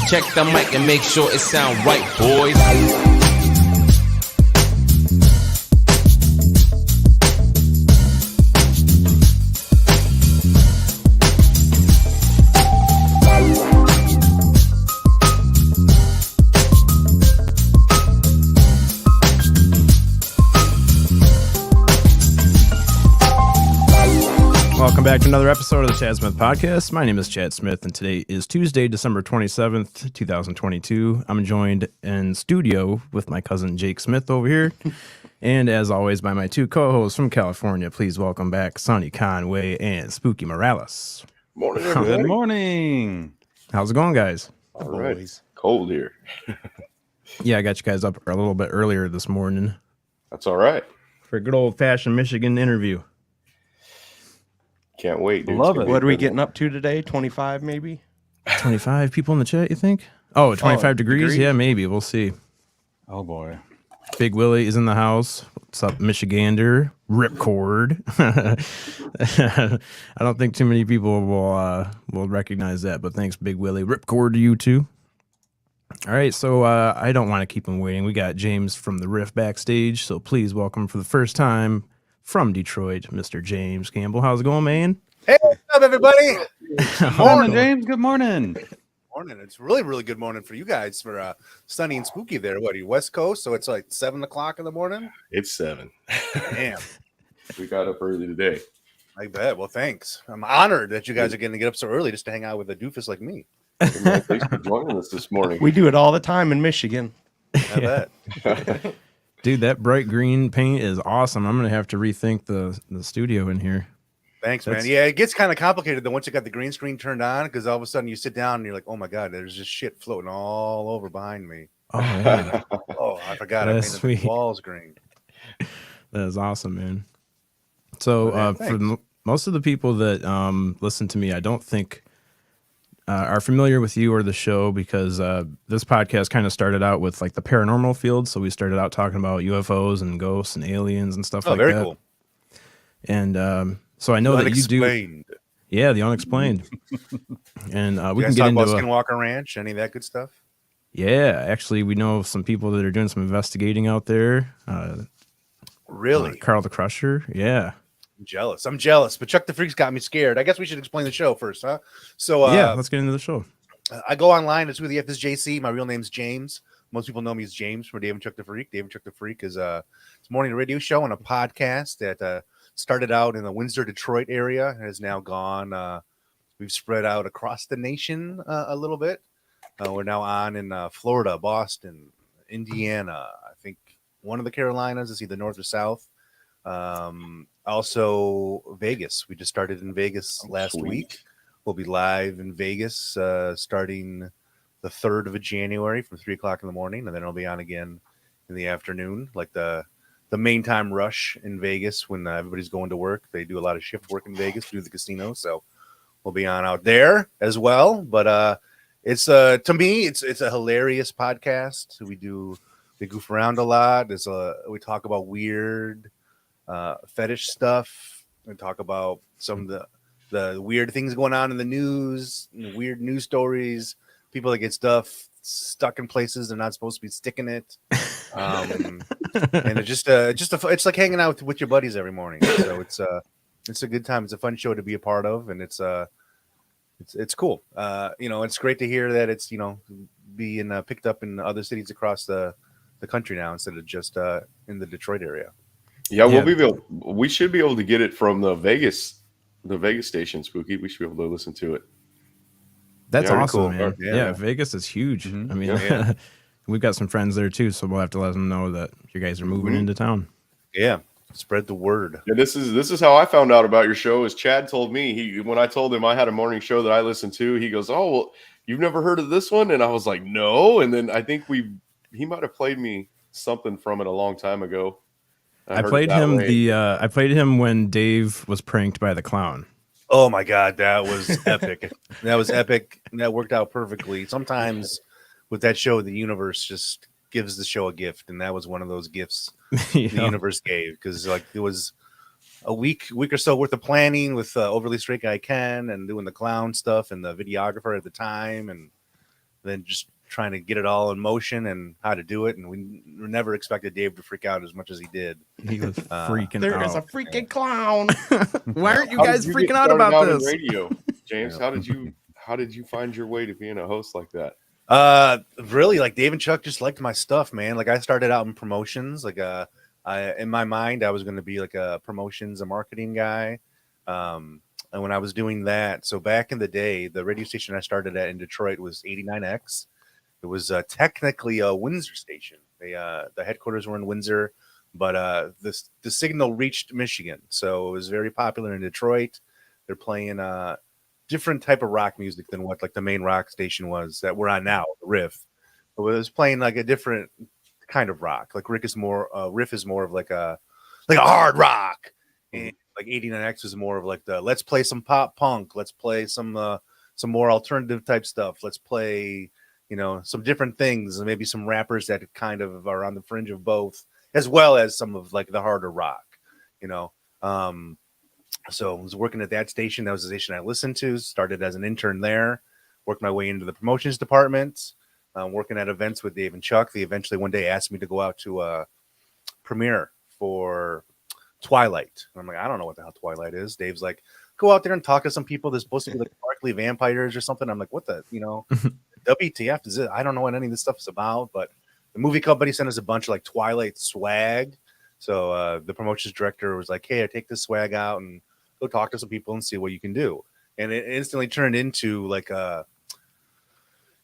Check the mic and make sure it sound right, boys. Welcome back to another episode of the Chad Smith Podcast. My name is Chad Smith, and today is Tuesday, December 27th, 2022. I'm joined in studio with my cousin Jake Smith over here, and as always, by my two co-hosts from California. Please welcome back Sonny Conway and Spooky Morales. Morning, everybody. Good morning. How's it going, guys? All right. It's cold here. Yeah, I got you guys up a little bit earlier this morning That's all right. for a good old-fashioned Michigan interview. Can't wait, dude. Love it. What are we getting up to today? 25 maybe? 25 people in the chat, you think? Oh, 25 degrees? Yeah, maybe. We'll see. Oh, boy. Big Willie is in the house. What's up, Michigander? Ripcord. I don't think too many people will recognize that, but thanks, Big Willie. Ripcord to you too. All right, so I don't want to keep him waiting. We got James from the RIFF backstage, so please welcome for the first time from Detroit, Mr. James Campbell. How's it going, man? Hey, what's up, everybody? Good morning, James. Good morning. Morning. It's really good morning for you guys for sunny and spooky there. What are you, West Coast? So it's like 7 o'clock in the morning? It's 7. Damn. We got up early today. I bet. Well, thanks. I'm honored that you guys are getting to get up so early just to hang out with a doofus like me. Thanks for joining us this morning. We do it all the time in Michigan. I bet. Dude, that bright green paint is awesome. I'm going to have to rethink the studio in here. Thanks, man. Yeah, it gets kind of complicated though once you got the green screen turned on because all of a sudden you sit down and you're like, oh my God, there's just shit floating all over behind me. Oh, yeah. Oh, I forgot. I painted sweet. the walls green. That is awesome, man. So for most of the people that listen to me, I don't think are familiar with you or the show because this podcast kind of started out with like the paranormal field. So we started out talking about UFOs and ghosts and aliens and stuff like that. Oh, very cool. And so I know that you do. Yeah, the unexplained. And we can get into about Skinwalker Ranch, any of that good stuff. Yeah, actually, we know some people that are doing some investigating out there. Really? Carl the Crusher. Yeah. I'm jealous, but Chuck the Freak's got me scared. I guess we should explain the show first, huh? So yeah, let's get into the show. I go online. It's WhoTheFisJC. My real name's James. Most people know me as James from Dave and Chuck the Freak. Dave and Chuck the Freak is it's a morning radio show and a podcast that started out in the Windsor, Detroit area and has now gone. We've spread out across the nation a little bit. We're now on in Florida, Boston, Indiana. I think one of the Carolinas is either north or south. Also Vegas. We just started in Vegas last week. We'll be live in Vegas starting the 3rd of January from 3 o'clock in the morning, and then I'll be on again in the afternoon, like the main time rush in Vegas when everybody's going to work. They do a lot of shift work in Vegas through the casino, so we'll be on out there as well. But it's to me, it's a hilarious podcast. We goof around a lot. We talk about weird fetish stuff. We talk about some of the weird things going on in the news, weird news stories, people that get stuff stuck in places they're not supposed to be sticking it. And it's like hanging out with your buddies every morning. So it's a good time. It's a fun show to be a part of, and it's cool. It's great to hear that it's being picked up in other cities across the country now instead of just in the Detroit area. Yeah, we should be able to get it from the Vegas station, Spooky. We should be able to listen to it. That's awesome, cool. man. Yeah, Vegas is huge. Mm-hmm. I mean, we've got some friends there too, so we'll have to let them know that you guys are moving into town. Yeah, spread the word. Yeah, this is how I found out about your show. Is Chad told me when I told him I had a morning show that I listened to, he goes, "Oh, well, you've never heard of this one?" And I was like, "No." And then I think he might have played me something from it a long time ago. I played him when Dave was pranked by the clown. Oh my God, that was epic. That was epic. And that worked out perfectly. Sometimes with that show, the universe just gives the show a gift, and that was one of those gifts the universe gave, because like it was a week or so worth of planning with Overly Straight Guy Ken and doing the clown stuff and the videographer at the time, and then just trying to get it all in motion and how to do it. And we never expected Dave to freak out as much as he did. He was freaking There out. is a freaking clown. Why aren't you How guys did you freaking get out started about in this? radio, James? How did you find your way to being a host like that? Really, like Dave and Chuck just liked my stuff, man. Like I started out in promotions. Like in my mind, I was going to be like a promotions and marketing guy. And when I was doing that, so back in the day, the radio station I started at in Detroit was 89X. It was technically a Windsor station. The headquarters were in Windsor, but the signal reached Michigan, so it was very popular in Detroit. They're playing different type of rock music than what like the main rock station was that we're on now, the RIFF. It was playing like a different kind of rock. Like RIFF is more of like a hard rock, and like 89X is more of like the let's play some pop punk, let's play some more alternative type stuff, let's play some different things, and maybe some rappers that kind of are on the fringe of both, as well as some of like the harder rock, So I was working at that station. That was the station I listened to. Started as an intern there, worked my way into the promotions department, working at events with Dave and Chuck. They eventually one day asked me to go out to a premiere for Twilight. And I'm like, I don't know what the hell Twilight is. Dave's like, go out there and talk to some people. There's supposed to be like sparkly vampires or something. I'm like, what the, WTF is it? I don't know what any of this stuff is about, but the movie company sent us a bunch of like Twilight swag. So the promotions director was like, hey, I take this swag out and go talk to some people and see what you can do. And it instantly turned into like the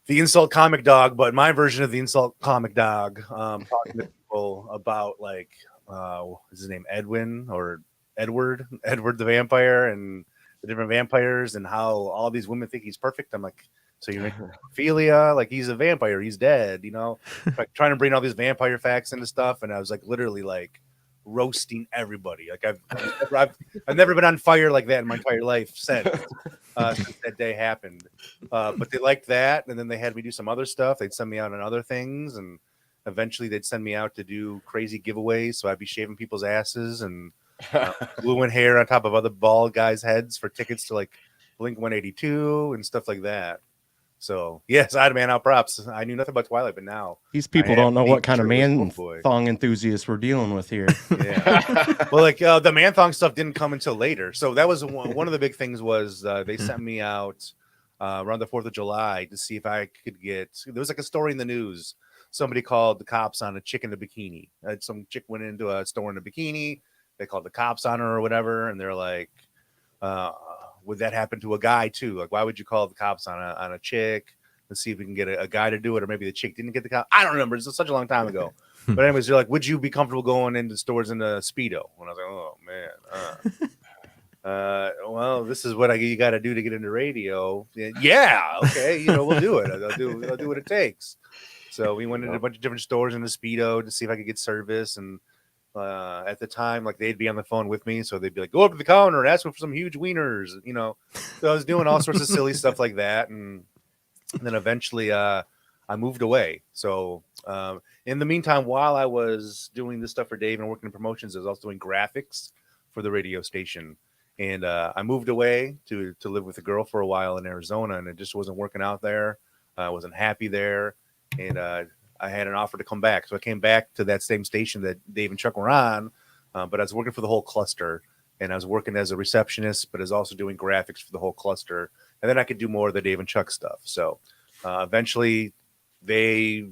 insult comic dog, but my version of the insult comic dog, talking to people about like, is his name Edwin or Edward the vampire, and the different vampires and how all these women think he's perfect. I'm like, so you're making Ophelia, like he's a vampire, he's dead, like trying to bring all these vampire facts into stuff. And I was like literally like roasting everybody. Like I've never been on fire like that in my entire life since that day happened. But they liked that, and then they had me do some other stuff. They'd send me out on other things, and eventually they'd send me out to do crazy giveaways. So I'd be shaving people's asses and gluing hair on top of other bald guys' heads for tickets to like Blink 182 and stuff like that. So yes, I had man out props. I knew nothing about Twilight, but now These people don't know what kind of Manthong enthusiasts we're dealing with here. Yeah. Well, like the Manthong stuff didn't come until later. So that was one of the big things was they sent me out around the 4th of July to see if I could get. There was like a story in the news. Somebody called the cops on a chick in a bikini. Some chick went into a store in a bikini. They called the cops on her or whatever, and they're like, would that happen to a guy too? Like, why would you call the cops on a chick? Let's see if we can get a guy to do it, or maybe the chick didn't get the cop. I don't remember. It's such a long time ago. But anyways, they're like, would you be comfortable going into stores in a Speedo? And I was like, oh man. Well, this is what you got to do to get into radio. Yeah, okay, we'll do it. I'll do what it takes. So we went into a bunch of different stores in the Speedo to see if I could get service. And at the time, like they'd be on the phone with me, so they'd be like, go up to the counter and ask for some huge wieners, So I was doing all sorts of silly stuff like that, and then eventually I moved away. So in the meantime, while I was doing this stuff for Dave and working in promotions, I was also doing graphics for the radio station. And I moved away to live with a girl for a while in Arizona, and it just wasn't working out there. I wasn't happy there, and I had an offer to come back. So I came back to that same station that Dave and Chuck were on, but I was working for the whole cluster, and I was working as a receptionist, but I was also doing graphics for the whole cluster. And then I could do more of the Dave and Chuck stuff. So eventually they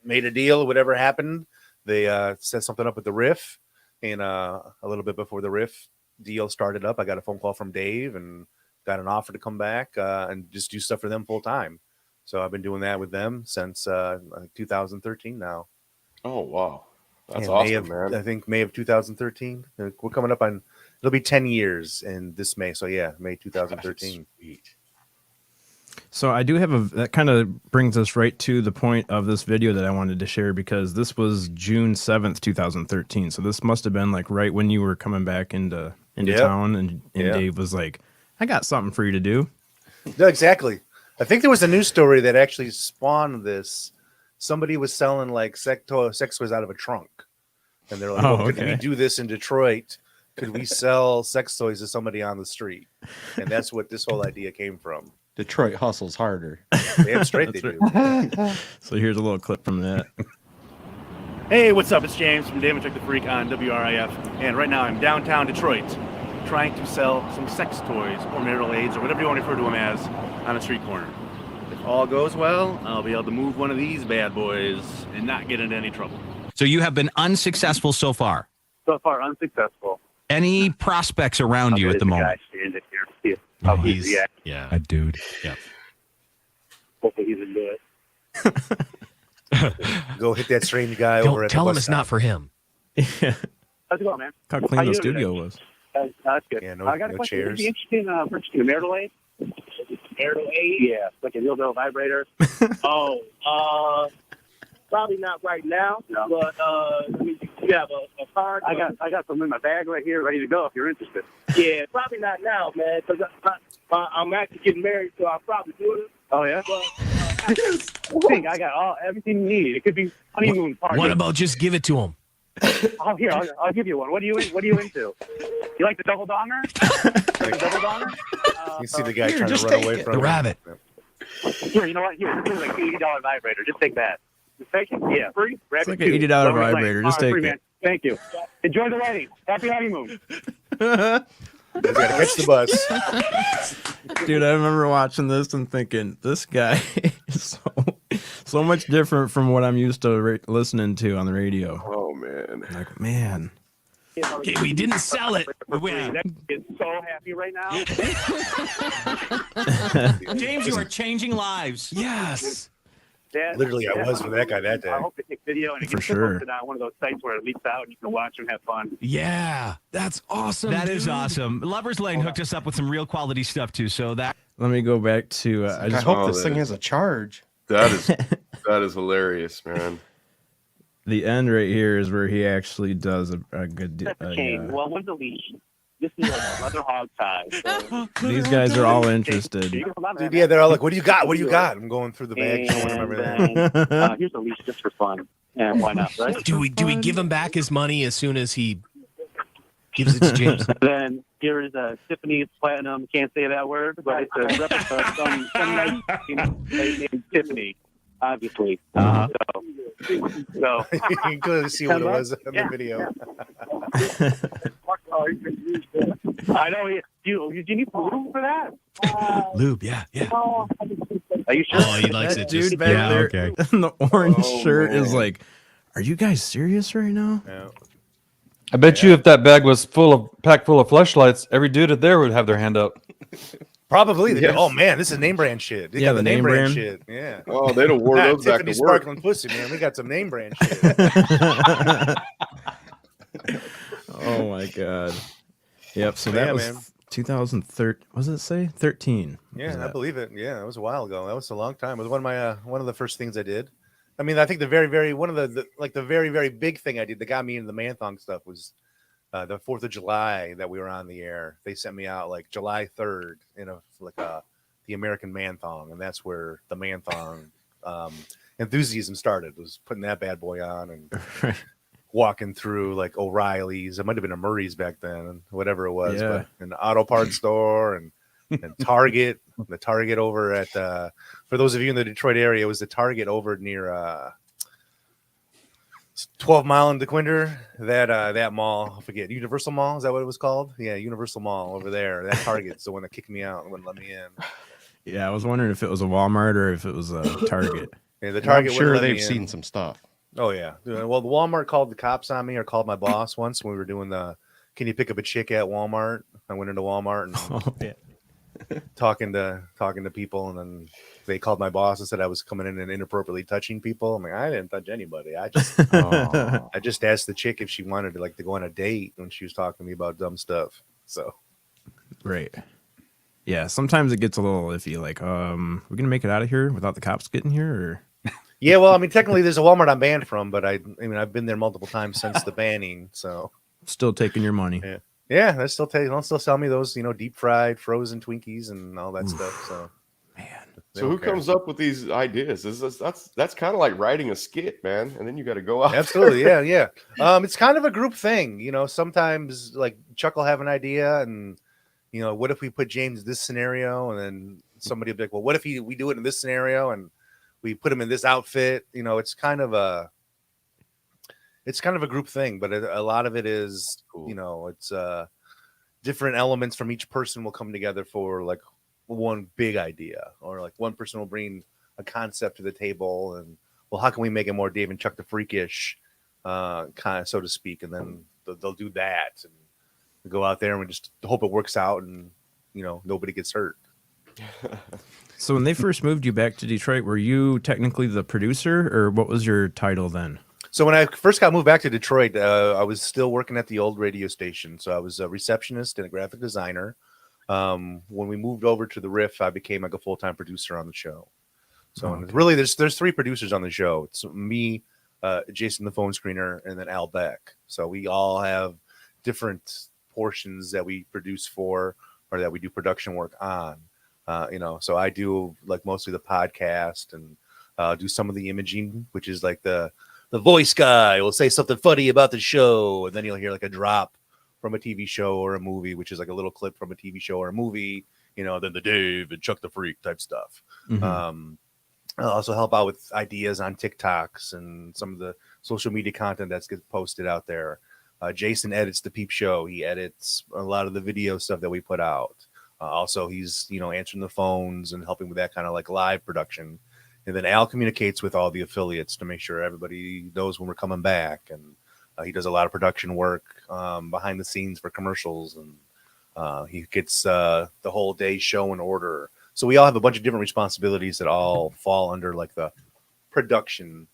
made a deal, whatever happened. They set something up with the RIFF, and a little bit before the RIFF deal started up, I got a phone call from Dave and got an offer to come back and just do stuff for them full time. So I've been doing that with them since 2013 now. Oh, wow. That's awesome, man. I think May of 2013. We're coming up on, it'll be 10 years in this May. So yeah, May 2013. Sweet. So I do have that kind of brings us right to the point of this video that I wanted to share, because this was June 7th, 2013. So this must have been like right when you were coming back into town, and Dave was like, I got something for you to do. No, exactly. I think there was a news story that actually spawned this. Somebody was selling like sex toys out of a trunk, and they're like, could we do this in Detroit? Could we sell sex toys to somebody on the street? And that's what this whole idea came from. Detroit hustles harder. Damn straight they do. So here's a little clip from that. Hey, what's up? It's James from Damon Check the Freak on WRIF. And right now I'm downtown Detroit trying to sell some sex toys or marital aids or whatever you want to refer to them as on a street corner. If all goes well, I'll be able to move one of these bad boys and not get into any trouble. So you have been unsuccessful so far? So far, unsuccessful. Any prospects around you at the moment? Oh, he's a dude. Yeah. Hopefully he's into it. Go hit that strange guy over Don't at tell the him bus it's not stop. for him. Yeah. How's it going, man? How How clean you the doing studio today? was. That's good. Yeah, no, I got a no question. Would chairs. you be interested in purchasing a marital aid? Marital aid? Yeah, like a dildo vibrator. Probably not right now, No. but I mean, you have a card. I got some in my bag right here, ready to go if you're interested. Yeah, probably not now, man, because I'm actually getting married, so I'll probably do it. Oh yeah. I think I got everything you need. It could be honeymoon party. What about just give it to him? Oh, here, I'll give you one. What are you into? You like the double donger? Like the double donger? You see the guy Here, trying just to run take away it. from The him. rabbit. Here, you know what? Here, this is like $80 vibrator. Just take that. Just take it. Yeah, free. It's like an $80 vibrator. Just take it. Thank you. Enjoy the wedding. Happy honeymoon. You gotta catch the bus. Dude, I remember watching this and thinking, this guy is so much different from what I'm used to listening to on the radio. Oh man. Like, man. Okay, we didn't sell it. That is so happy right now. James, you are changing lives. Yes. That- Literally, I was with that guy that day. I hope they take video and it For gets sure. posted on one of those sites where it leaks out and you can watch and have fun. Yeah, that's awesome. That is dude. awesome. Lovers Lane hooked us up with some real quality stuff too. So that Let me go back to. I I just hope Oh, this that thing is- has a charge. That is hilarious, man. the end right here is where he actually does a good. That's the chain. Well, when's the leash? This is like a leather hog tie. So. These guys are all interested. You can come out of Dude, that. yeah, they're all like, "What do you got? What do you got?" I'm going through the bag, showing them everything. And, here's a leash just for fun. And why not, right? Do we give him back his money as soon as he gives it to James? Then here is a Tiffany's Platinum. Can't say that word, but it's a replica of some nice named Tiffany, obviously. So You can clearly see what it was in the video. I know. Do you need lube for that? Lube, yeah. Are you sure? Oh, he likes That it. dude Just, back yeah, there okay. in the orange Oh, shirt is man. like, are you guys serious right now? Yeah. I bet you if that bag was packed full of fleshlights, every dude there would have their hand up. Probably. Yes. Oh man, this is name brand shit. They Yeah, got the the name name brand brand. shit. Yeah. Oh, they'd have wore those back Tiffany to work. sparkling pussy, man. We got some name brand shit. Oh my god. Yep. So Yeah, that was man. 2013. What does it say? 13. Yeah, was I that? believe it. Yeah, it was a while ago. That was a long time. It was one of my one of the first things I did. I mean, I think the very one of the very big thing I did that got me into the Manthong stuff was the 4th of July that we were on the air. They sent me out like July 3rd in the American Manthong, and that's where the Manthong enthusiasm started. Was putting that bad boy on and walking through like O'Reilly's. It might have been a Murray's back then, and whatever it was, Yeah. but an auto parts store and Target. The Target over at for those of you in the Detroit area, it was the Target over near 12 Mile in DeQuinder. That mall, I forget, Universal Mall, is that what it was called? Yeah, Universal Mall over there. That Target's the one that kicked me out and wouldn't let me in. Yeah, I was wondering if it was a Walmart or if it was a Target. Yeah, the I'm Target sure wouldn't let me they've in. seen some stuff. Oh yeah. Well, the Walmart called the cops on me, or called my boss once when we were doing the "Can you pick up a chick at Walmart?" I went into Walmart and Oh, yeah. talking to people, and then they called my boss and said I was coming in and inappropriately touching people. I'm like, I didn't touch anybody. I just asked the chick if she wanted to go on a date when she was talking to me about dumb stuff. So Right. Yeah, sometimes it gets a little iffy. Like, we're gonna make it out of here without the cops getting here, or yeah, well, I mean, technically there's a Walmart I'm banned from, but I mean I've been there multiple times since the banning. So still taking your money. yeah, they'll still sell me those, deep fried frozen Twinkies and all that stuff. So So who comes up with these ideas? That's kind of like writing a skit, man. And then you got to go out. Absolutely, yeah. It's kind of a group thing, Sometimes like Chuck will have an idea, and what if we put James in this scenario, and then somebody will be like, well, what if we do it in this scenario and we put him in this outfit? It's kind of a group thing, but a lot of it is, it's different elements from each person will come together for like one big idea, or like one person will bring a concept to the table, and well, how can we make it more Dave and Chuck the Freakish, kind of, so to speak, and then they'll do that, and we go out there and we just hope it works out, and nobody gets hurt. So when they first moved you back to Detroit, were you technically the producer, or what was your title then? So when I first moved back to Detroit, I was still working at the old radio station. So I was a receptionist and a graphic designer. When we moved over to the RIFF, I became like a full-time producer on the show. So really, there's 3 producers on the show. It's me, Jason the phone screener, and then Al Beck. So we all have different portions that we produce for, or that we do production work on. So I do like mostly the podcast, and do some of the imaging, which is like the voice guy will say something funny about the show, and then you'll hear like a drop from a TV show or a movie, which is like a little clip from a TV show or a movie, then the Dave and Chuck the Freak type stuff. Mm-hmm. I'll also help out with ideas on TikToks and some of the social media content that's gets posted out there. Jason edits the Peep Show. He edits a lot of the video stuff that we put out. Also, he's, answering the phones and helping with that kind of like live production. And then Al communicates with all the affiliates to make sure everybody knows when we're coming back. And he does a lot of production work behind the scenes for commercials. And he gets the whole day show in order. So we all have a bunch of different responsibilities that all fall under like the production,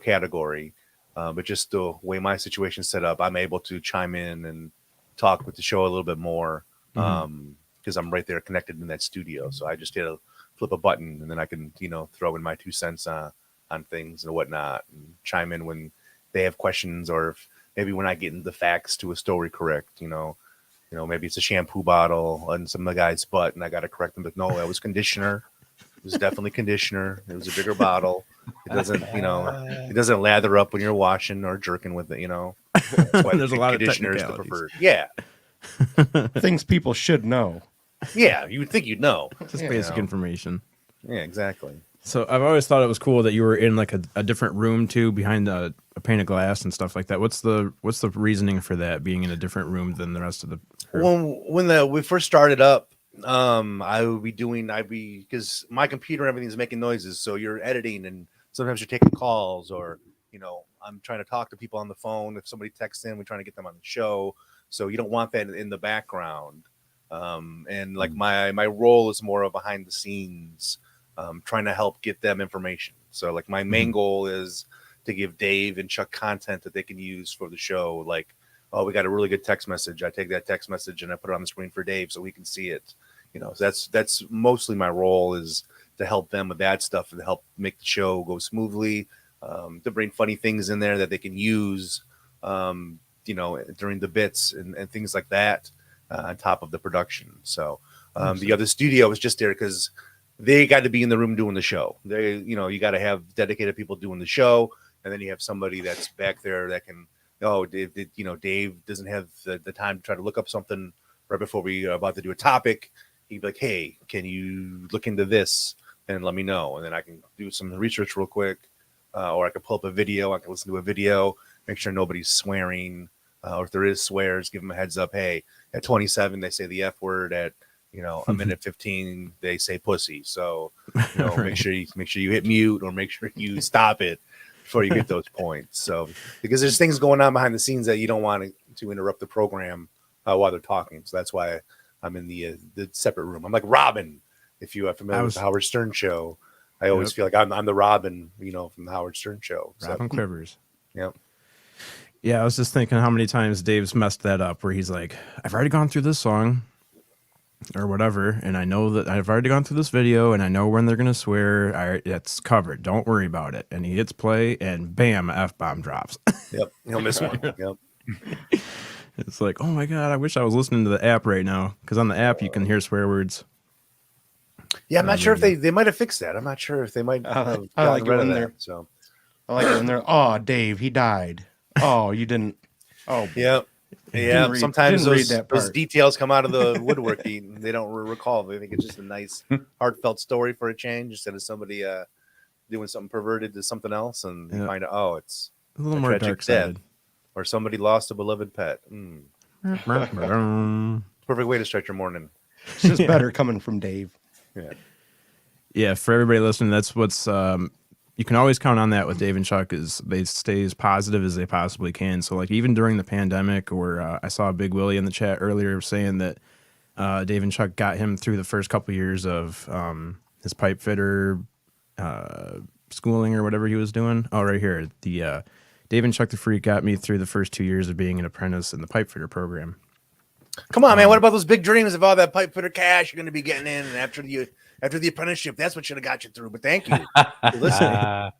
category. But just the way my situation's set up, I'm able to chime in and talk with the show a little bit more. Because I'm right there connected in that studio. So I just hit flip a button, and then I can, throw in my 2 cents on things and whatnot, and chime in when they have questions, or if maybe when I get the facts to a story correct, maybe it's a shampoo bottle and some of the guy's butt, and I got to correct them. But no, that was conditioner. It was definitely conditioner. It was a bigger bottle. It doesn't, it doesn't lather up when you're washing or jerking with it. That's why there's a lot of conditioner is the preferred. Yeah. Things people should know. Yeah, you would think you'd know. Just basic information. Yeah, exactly. So I've always thought it was cool that you were in like a different room too, behind a pane of glass and stuff like that. What's the reasoning for that, being in a different room than the rest of the room? When we first started up, because my computer and everything's making noises, so you're editing, and sometimes you're taking calls, or I'm trying to talk to people on the phone. If somebody texts in, we're trying to get them on the show, so you don't want that in the background. And like my role is more of behind the scenes, trying to help get them information. So like my main goal is to give Dave and Chuck content that they can use for the show. Like, oh, we got a really good text message. I take that text message and I put it on the screen for Dave so he can see it. So that's mostly my role, is to help them with that stuff and to help make the show go smoothly, to bring funny things in there that they can use, during the bits and things like that. On top of the production. So the other studio was just there because they got to be in the room doing the show. You got to have dedicated people doing the show, and then you have somebody that's back there that can, Dave doesn't have the time to try to look up something right before we are about to do a topic. He'd be like, hey, can you look into this and let me know? And then I can do some research real quick, or I can pull up a video. I can listen to a video, make sure nobody's swearing. Or if there is swears, give them a heads up. Hey, at 27, they say the F word. At a minute 15, they say pussy. So Right. make sure you hit mute, or make sure you stop it before you get those points. So because there's things going on behind the scenes that you don't want to interrupt the program while they're talking. So that's why I'm in the separate room. I'm like Robin. If you are familiar with the Howard Stern show, I always feel like I'm the Robin, from the Howard Stern show. So. Robin Quivers. Yep. Yeah, I was just thinking how many times Dave's messed that up, where he's like, I've already gone through this song or whatever, and I know that I've already gone through this video, and I know when they're going to swear. It's covered. Don't worry about it. And he hits play, and bam, F-bomb drops. Yep, he'll miss one. Yep. It's like, oh my God, I wish I was listening to the app right now, because on the app you can hear swear words. Yeah, I'm not sure if they might have fixed that. I'm not sure if they might have I like it rid of when that. they're. So I like it when they're. Oh, Dave, he died. Oh, you didn't. Oh, yeah. Yeah, sometimes read those details come out of the woodworking. They don't recall. They think it's just a nice, heartfelt story for a change instead of somebody doing something perverted to something else, and you find out, oh, it's a little more dark sided, or somebody lost a beloved pet. Perfect way to start your morning. It's just better coming from Dave. Yeah. For everybody listening, that's what's you can always count on that with Dave and Chuck is they stay as positive as they possibly can. So like even during the pandemic, or I saw Big Willie in the chat earlier saying that Dave and Chuck got him through the first couple years of his pipe fitter schooling or whatever he was doing. Oh, right here, the Dave and Chuck the Freak got me through the first 2 years of being an apprentice in the pipe fitter program. Come on, man! What about those big dreams of all that pipe fitter cash you're going to be getting in, and after the apprenticeship, that's what should have got you through. But thank you for listening.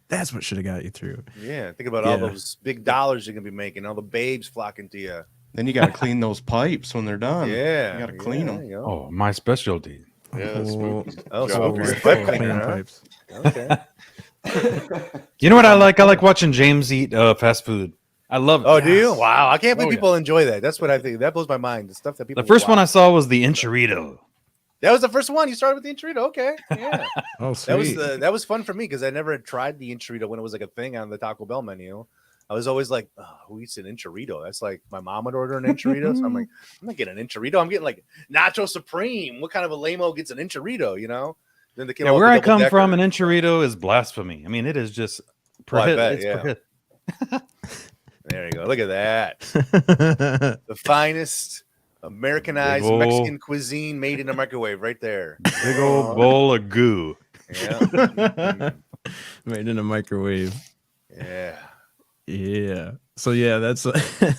That's what should have got you through. Yeah, think about all those big dollars you're going to be making, all the babes flocking to you. Then you got to clean those pipes when they're done. Yeah, you got to clean them. Oh, my specialty. Yeah, pipe cleaner, pipes. Okay. You know what I like? I like watching James eat fast food. I love it. Oh, do you? Wow. I can't believe people enjoy that. That's what I think. That blows my mind. The stuff that people The first one I saw was the enchilada. That was the first one. You started with the enchilada. Okay. Yeah. Oh, sweet. That was fun for me because I never tried the enchilada when it was like a thing on the Taco Bell menu. I was always like, oh, who eats an enchilada? That's like my mom would order an enchilada. So I'm like, I'm not getting an enchilada. I'm getting like Nacho Supreme. What kind of a lame-o gets an enchilada, you know? Then Yeah, where I come from, an enchilada is blasphemy. I mean, it is just prohibit. There you go. Look at that. The finest Americanized Mexican cuisine made in a microwave right there. Big old bowl of goo. Yeah. Made in a microwave. Yeah. Yeah. So yeah, that's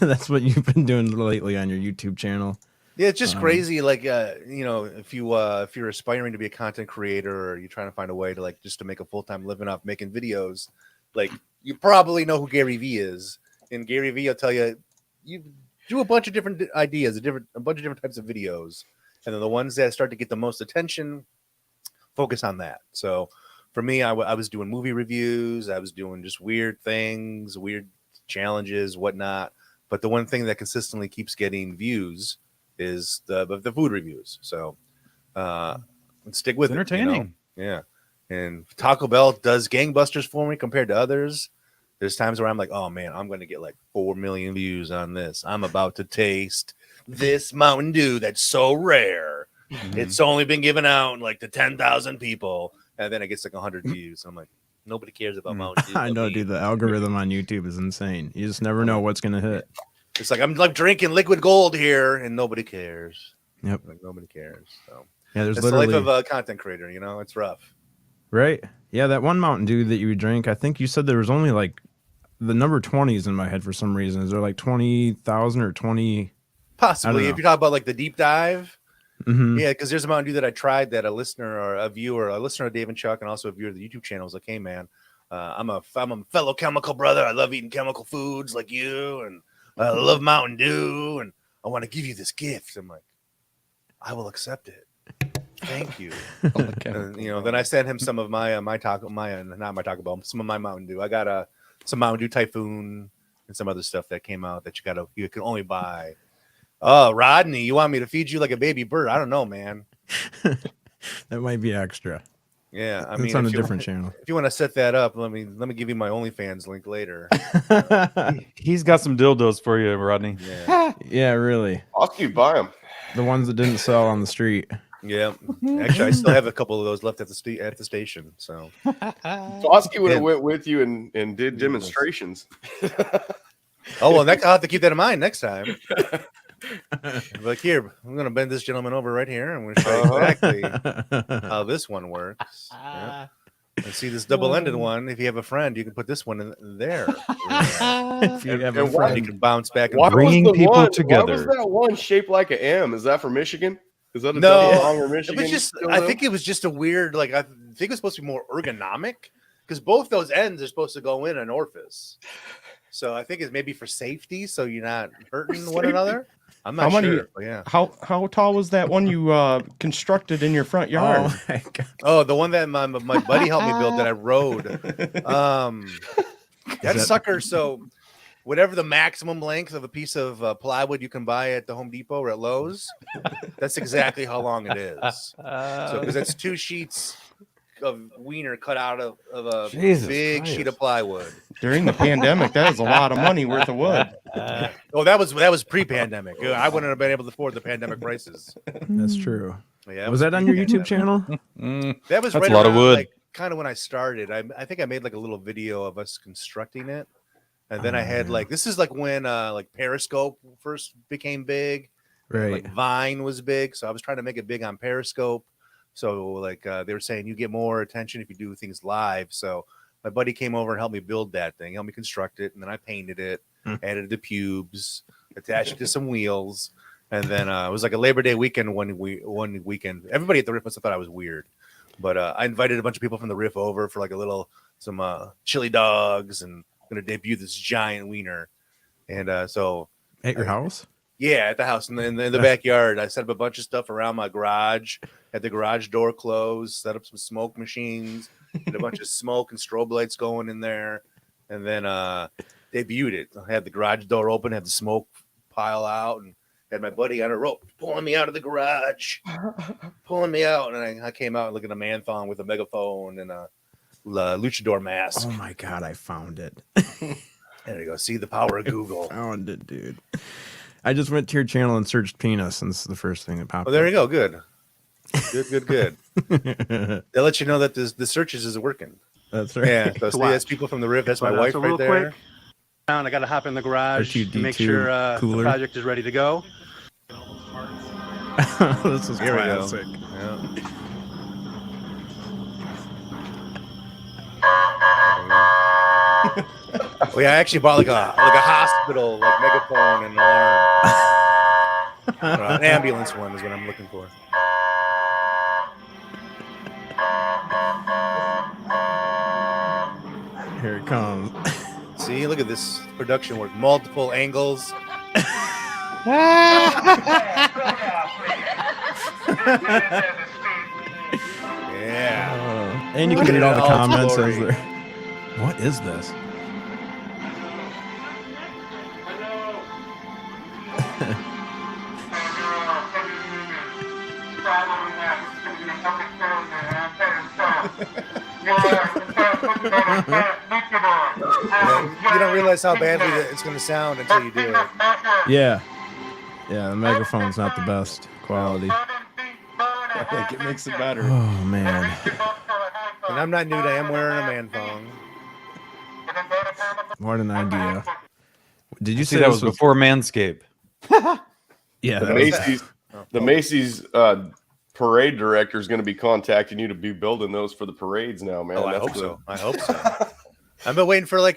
that's what you've been doing lately on your YouTube channel. Yeah, it's just crazy. Like, you know, if you're aspiring to be a content creator or you're trying to find a way to like just to make a full-time living off making videos, like you probably know who Gary Vee is. And Gary Vee will tell you, you do a bunch of different ideas, a bunch of different types of videos, and then the ones that start to get the most attention, focus on that. So for me, I was doing movie reviews, I was doing just weird things, weird challenges, whatnot. But the one thing that consistently keeps getting views is the food reviews. So stick with entertaining. It, you know? Yeah. And Taco Bell does gangbusters for me compared to others. There's times where I'm like, oh man, I'm going to get like 4 million views on this. I'm about to taste this Mountain Dew that's so rare. Mm-hmm. It's only been given out like to 10,000 people. And then it gets like 100 views. I'm like, nobody cares about Mountain Dew. I know, dude. The algorithm on YouTube is insane. You just never know what's going to hit. It's like I'm like drinking liquid gold here and nobody cares. Yep. Like nobody cares. So yeah, there's the life of a content creator, you know, it's rough. Right. Yeah, that one Mountain Dew that you would drink, I think you said there was only like the number 20 is in my head for some reason. Is there like 20,000 or 20? Possibly. If you're talking about like the deep dive. Mm-hmm. Yeah, because there's a Mountain Dew that I tried that a listener or a viewer, a listener of Dave and Chuck, and also a viewer of the YouTube channel was like, hey man, I'm a fellow chemical brother. I love eating chemical foods like you, and I love Mountain Dew, and I want to give you this gift. I'm like, I will accept it. Thank you. And, you know, then I sent him some of my some of my Mountain Dew. I got some Mountain Dew Typhoon and some other stuff that came out that you can only buy. Oh, Rodney, you want me to feed you like a baby bird? I don't know, man. That might be extra. Yeah, I mean, it's on a different channel. If you want to set that up, let me give you my OnlyFans link later. He's got some dildos for you, Rodney. Yeah, yeah, really. Oski, buy them. The ones that didn't sell on the street. Yeah, actually, I still have a couple of those left at the station. So Oski would have went with you and did demonstrations. Oh well, I'll have to keep that in mind next time. Like here, I'm gonna bend this gentleman over right here, and we're gonna show you exactly how this one works. Yeah. And see this double-ended one. If you have a friend, you can put this one in there. If you have a friend, you can bounce back and bringing people together. Why was that one shaped like an M? Is that for Michigan? Is that a double longer Michigan? I think it was just a weird, like I think it was supposed to be more ergonomic because both those ends are supposed to go in an orifice. So I think it's maybe for safety, so you're not hurting one another. I'm not sure. Yeah. How tall was that one you constructed in your front yard? Oh, my God. Oh, the one that my buddy helped me build that I rode. That sucker. So whatever the maximum length of a piece of plywood you can buy at the Home Depot or at Lowe's. That's exactly how long it is. So because that's 2 sheets of wiener cut out of a big sheet of plywood. During the pandemic, that is a lot of money worth of wood. Oh, that was pre-pandemic. I wouldn't have been able to afford the pandemic prices. That's true. Yeah, was that on your YouTube channel? That was That's right a lot of around, wood. like, kind of when I started. I think I made like a little video of us constructing it, and then I had like, this is like when like Periscope first became big, Right? Like Vine was big, so I was trying to make it big on Periscope. So like they were saying you get more attention if you do things live. So my buddy came over and helped me build that thing, helped me construct it, and then I painted it, added the pubes, attached it to some wheels. And then it was like a Labor Day weekend one weekend. Everybody at the RIFF must have thought I was weird. But I invited a bunch of people from the RIFF over for like some chili dogs, and I'm going to debut this giant wiener. And so at your house? Yeah, at the house. And then in the backyard, I set up a bunch of stuff around my garage, had the garage door closed, set up some smoke machines, had a bunch of smoke and strobe lights going in there. And then debuted it. I had the garage door open, had the smoke pile out, and had my buddy on a rope pulling me out of the garage, pulling me out. And I came out looking at a Manthong with a megaphone and a luchador mask. Oh my God, I found it. There you go. See the power of Google. I found it, dude. I just went to your channel and searched penis, and this is the first thing that popped up. Oh, there you go. Good. They'll let you know that the searches is working. That's right. Yeah. So see, that's people from the RIFF. That's my wife so right real there. Quick, I got to hop in the garage to make R2D2 sure the cooler. project is ready to go. This is Here we go. classic. Yeah. Well, yeah, I actually bought like a hospital like megaphone and alarm. An ambulance one is what I'm looking for. Here it comes. See, look at this production work. Multiple angles. Yeah. And you Look can at read it all the all comments glory. as they're. What is this? You don't realize how badly it's going to sound until you do it. Yeah. Yeah, the megaphone's not the best quality. I think it makes it better. Oh, man. And I'm not nude. I am wearing a Manthong. What an idea. Did you See, say that this was before Manscaped? Yeah, The that was- Macy's, the Macy's parade director is going to be contacting you to be building those for the parades now, man. Oh, I That's hope the- so. I hope so. I've been waiting for like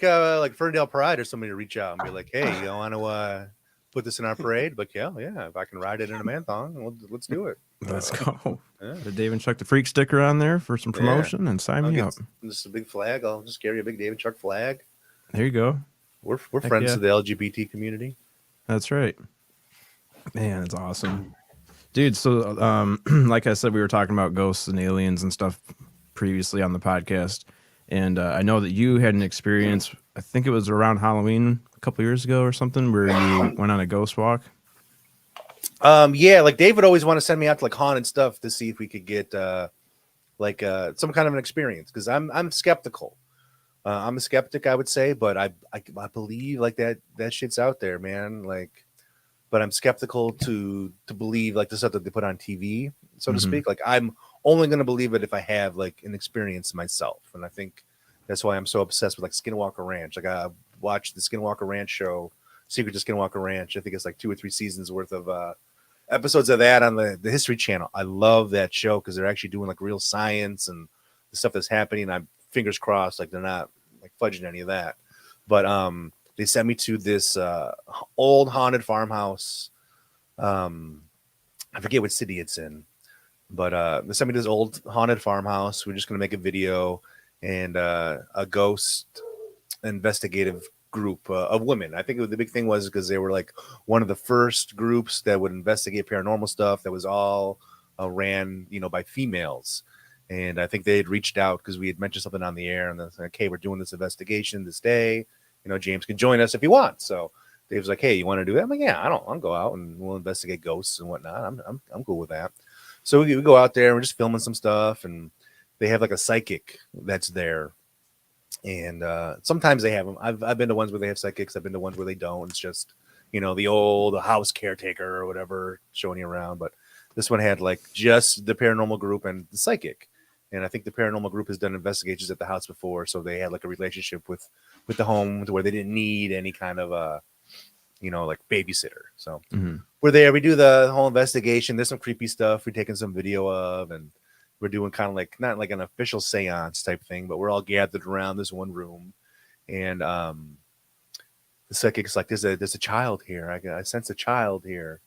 Ferndale Pride or somebody to reach out and be like, "Hey, you want to put this in our parade?" But yeah, if I can ride it in a Manthong, let's do it. Let's go. Yeah. The Dave and Chuck the Freak sticker on there for some promotion and sign I'll me get up. just a big flag. I'll just carry a big David Chuck flag. There you go. We're Heck friends yeah. to the LGBT community. That's right. Man, it's awesome. Dude, so like I said, we were talking about ghosts and aliens and stuff previously on the podcast. And I know that you had an experience, I think it was around Halloween a couple years ago or something, where you went on a ghost walk. Yeah, like Dave would always want to send me out to like haunted stuff to see if we could get some kind of an experience, because I'm skeptical. I'm a skeptic, I would say, but I believe like that shit's out there, man. Like, but I'm skeptical to believe like the stuff that they put on TV, so to speak. Like, I'm only going to believe it if I have like an experience myself. And I think that's why I'm so obsessed with like Skinwalker Ranch. Like, I watched the Skinwalker Ranch show, Secret to Skinwalker Ranch. I think it's like 2 or 3 seasons worth of episodes of that on the History Channel. I love that show because they're actually doing like real science and the stuff that's happening. I'm fingers crossed, like they're not like fudging any of that. But they sent me to this old haunted farmhouse. I forget what city it's in, but they sent me to this old haunted farmhouse. We're just gonna make a video, and a ghost investigative group of women. I think the big thing was because they were like one of the first groups that would investigate paranormal stuff that was all ran, by females. And I think they had reached out because we had mentioned something on the air, and they're like, "Hey, we're doing this investigation this day. James can join us if he wants. So Dave's like, hey, you want to do that? I'm like, yeah, I'll go out and we'll investigate ghosts and whatnot. I'm cool with that. So we go out there and we're just filming some stuff, and they have like a psychic that's there. And sometimes they have them. I've been to ones where they have psychics. I've been to ones where they don't. It's just, the old house caretaker or whatever showing you around. But this one had like just the paranormal group and the psychic. And I think the paranormal group has done investigations at the house before. So they had like a relationship with the home to where they didn't need any kind of like babysitter. So we're there. We do the whole investigation. There's some creepy stuff we're taking some video of, and we're doing kind of like not like an official seance type thing, but we're all gathered around this one room. And the psychic's like, there's a child here. I sense a child here.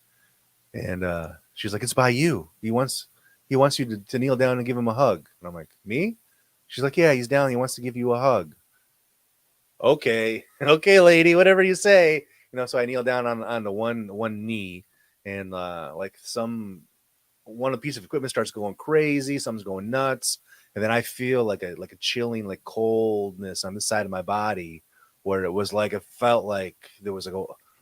And she's like, it's by you. He wants you to kneel down and give him a hug. And I'm like, me? She's like, yeah, he's down. He wants to give you a hug. Okay, lady, whatever you say. So I kneel down on the one knee, and one piece of equipment starts going crazy. Something's going nuts, and then I feel like a chilling, like coldness on this side of my body, where it felt like there was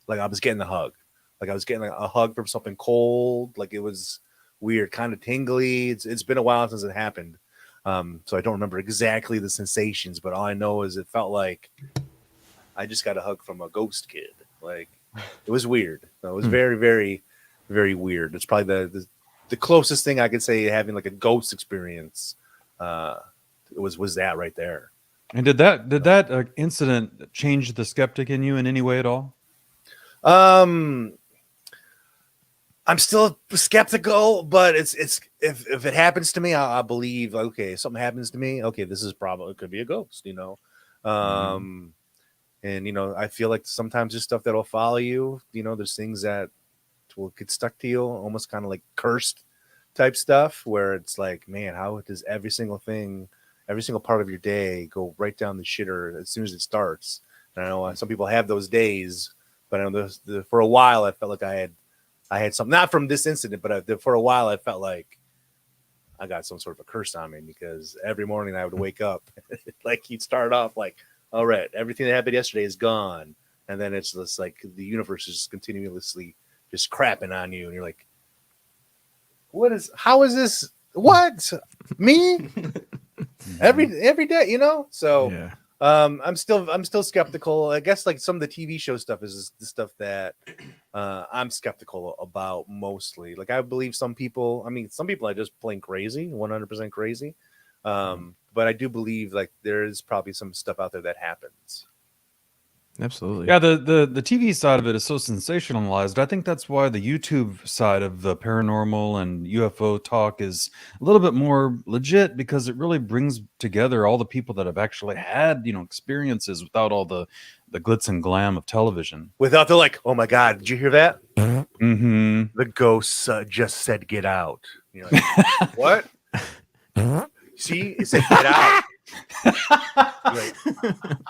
like I was getting a hug, like I was getting a hug from something cold. Like it was weird, kind of tingly. It's been a while since it happened, so I don't remember exactly the sensations, but all I know is it felt like I just got a hug from a ghost kid. Like it was weird. It was very, very, very weird. It's probably the closest thing I could say having like a ghost experience. Was that right there. And did that incident change the skeptic in you in any way at all? I'm still skeptical, but it's if it happens to me, I'll believe. Okay, something happens to me. Okay, this is probably, it could be a ghost. And I feel like sometimes there's stuff that'll follow you. There's things that will get stuck to you, almost kind of like cursed type stuff, where it's like, man, how does every single part of your day go right down the shitter as soon as it starts? And I know some people have those days, but I know for a while I felt like I had something, not from this incident, but for a while I felt like I got some sort of a curse on me, because every morning I would wake up like you'd start off like, all right, everything that happened yesterday is gone. And then it's just like the universe is continuously just crapping on you. And you're like, how is this? What? Me? every day, So yeah. I'm still skeptical. I guess like some of the TV show stuff is the stuff that I'm skeptical about mostly. Like I believe some people are just plain crazy, 100% crazy. But I do believe like there is probably some stuff out there that happens. Absolutely. Yeah, the TV side of it is so sensationalized. I think that's why the YouTube side of the paranormal and UFO talk is a little bit more legit, because it really brings together all the people that have actually had, experiences without all the glitz and glam of television. Without the like, oh my God, did you hear that? Mm-hmm. The ghosts just said get out. You're like, what? See, it said get out. Like,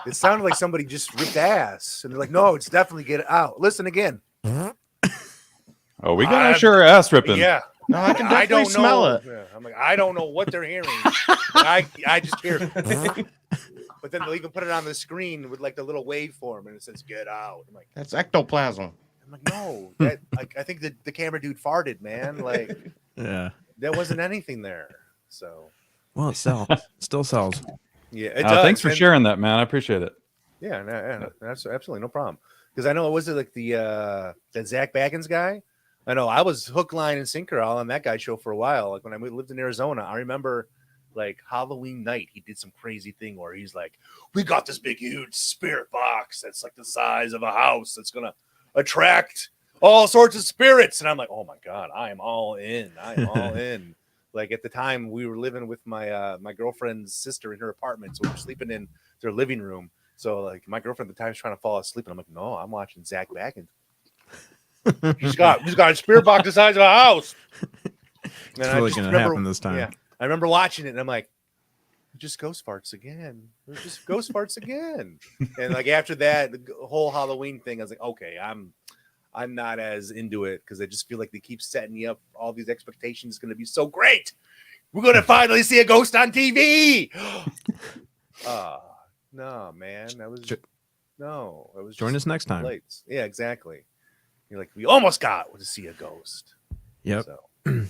it sounded like somebody just ripped ass, and they're like, no, it's definitely get out. Listen again. Oh, we got sure ass ripping. Yeah. No, I can definitely smell it. Yeah. I'm like, I don't know what they're hearing. I just hear it. But then they'll even put it on the screen with like the little waveform, and it says get out. I'm like, that's ectoplasm. I'm like, no, that I think the camera dude farted, man. Like, yeah, there wasn't anything there. So, well, it sells. Still sells. Yeah, it does. Thanks for sharing that, man. I appreciate it. Yeah, no, that's absolutely no problem. Because I know, was it like the Zach Baggins guy? I know I was hook, line, and sinker all on that guy's show for a while. Like when I lived in Arizona, I remember like Halloween night, he did some crazy thing where he's like, we got this big, huge spirit box that's like the size of a house that's gonna attract all sorts of spirits. And I'm like, oh my God, I am all in. I am all in. Like at the time we were living with my my girlfriend's sister in her apartment, so we were sleeping in their living room. So like my girlfriend at the time was trying to fall asleep, and I'm like, no, I'm watching Zach Baggins. He's got a spirit box the size of a house. It's really gonna happen this time. Yeah, I remember watching it, and I'm like, just ghost farts again. Just ghost farts again. And like after that, the whole Halloween thing, I was like, okay, I'm not as into it because I just feel like they keep setting me up. All these expectations going to be so great. We're going to finally see a ghost on TV. No, man, that was No, it was Join just us next time. lights. Yeah, exactly. You're like, we almost got to see a ghost. Yep. So.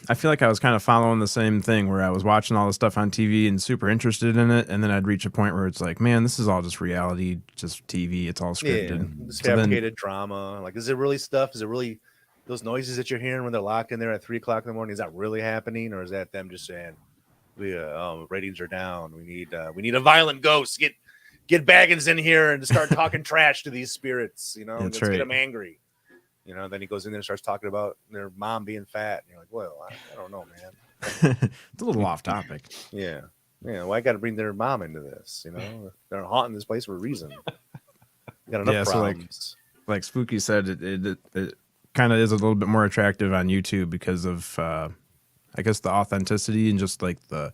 I feel like I was kind of following the same thing where I was watching all the stuff on TV and super interested in it, and then I'd reach a point where it's like, man, this is all just reality, just TV. It's all scripted. Yeah, this fabricated drama. Like, is it really stuff? Is it really those noises that you're hearing when they're locked in there at 3 o'clock in the morning? Is that really happening, or is that them just saying, "We ratings are down. We need a violent ghost. Get Baggins in here and start talking trash to these spirits. You know, That's let's right. get them angry." You know, then he goes in there and starts talking about their mom being fat. And you're like, well, I don't know, man. It's a little off topic. Yeah. Yeah. Well, I got to bring their mom into this. You know, they're haunting this place for a reason. Got enough problems. So like Spooky said, it kind of is a little bit more attractive on YouTube because of, I guess, the authenticity and just like the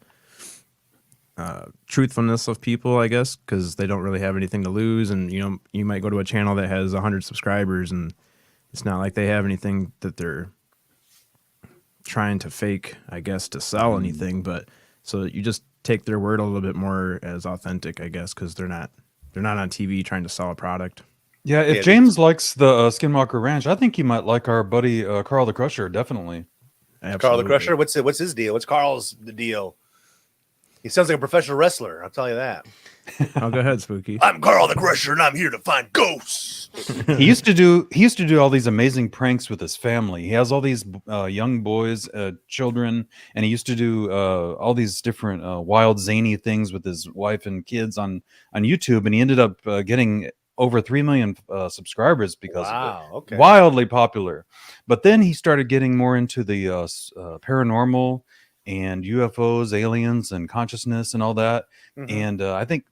truthfulness of people, I guess, because they don't really have anything to lose. And, you know, you might go to a channel that has 100 subscribers and it's not like they have anything that they're trying to fake, I guess, to sell anything. But so you just take their word a little bit more as authentic, I guess, because they're not on TV trying to sell a product. Yeah, if James likes the Skinwalker Ranch, I think he might like our buddy Carl the Crusher. Definitely. Absolutely. Carl the Crusher. What's his deal? What's Carl's deal? He sounds like a professional wrestler. I'll tell you that. Oh, go ahead, Spooky. I'm Carl the Crusher, and I'm here to find ghosts. He used to do all these amazing pranks with his family. He has all these young boys, children, and he used to do all these different wild, zany things with his wife and kids on YouTube. And he ended up getting over 3 million subscribers because of it. Okay. Wildly popular. But then he started getting more into the paranormal and UFOs, aliens, and consciousness and all that. Mm-hmm. And I think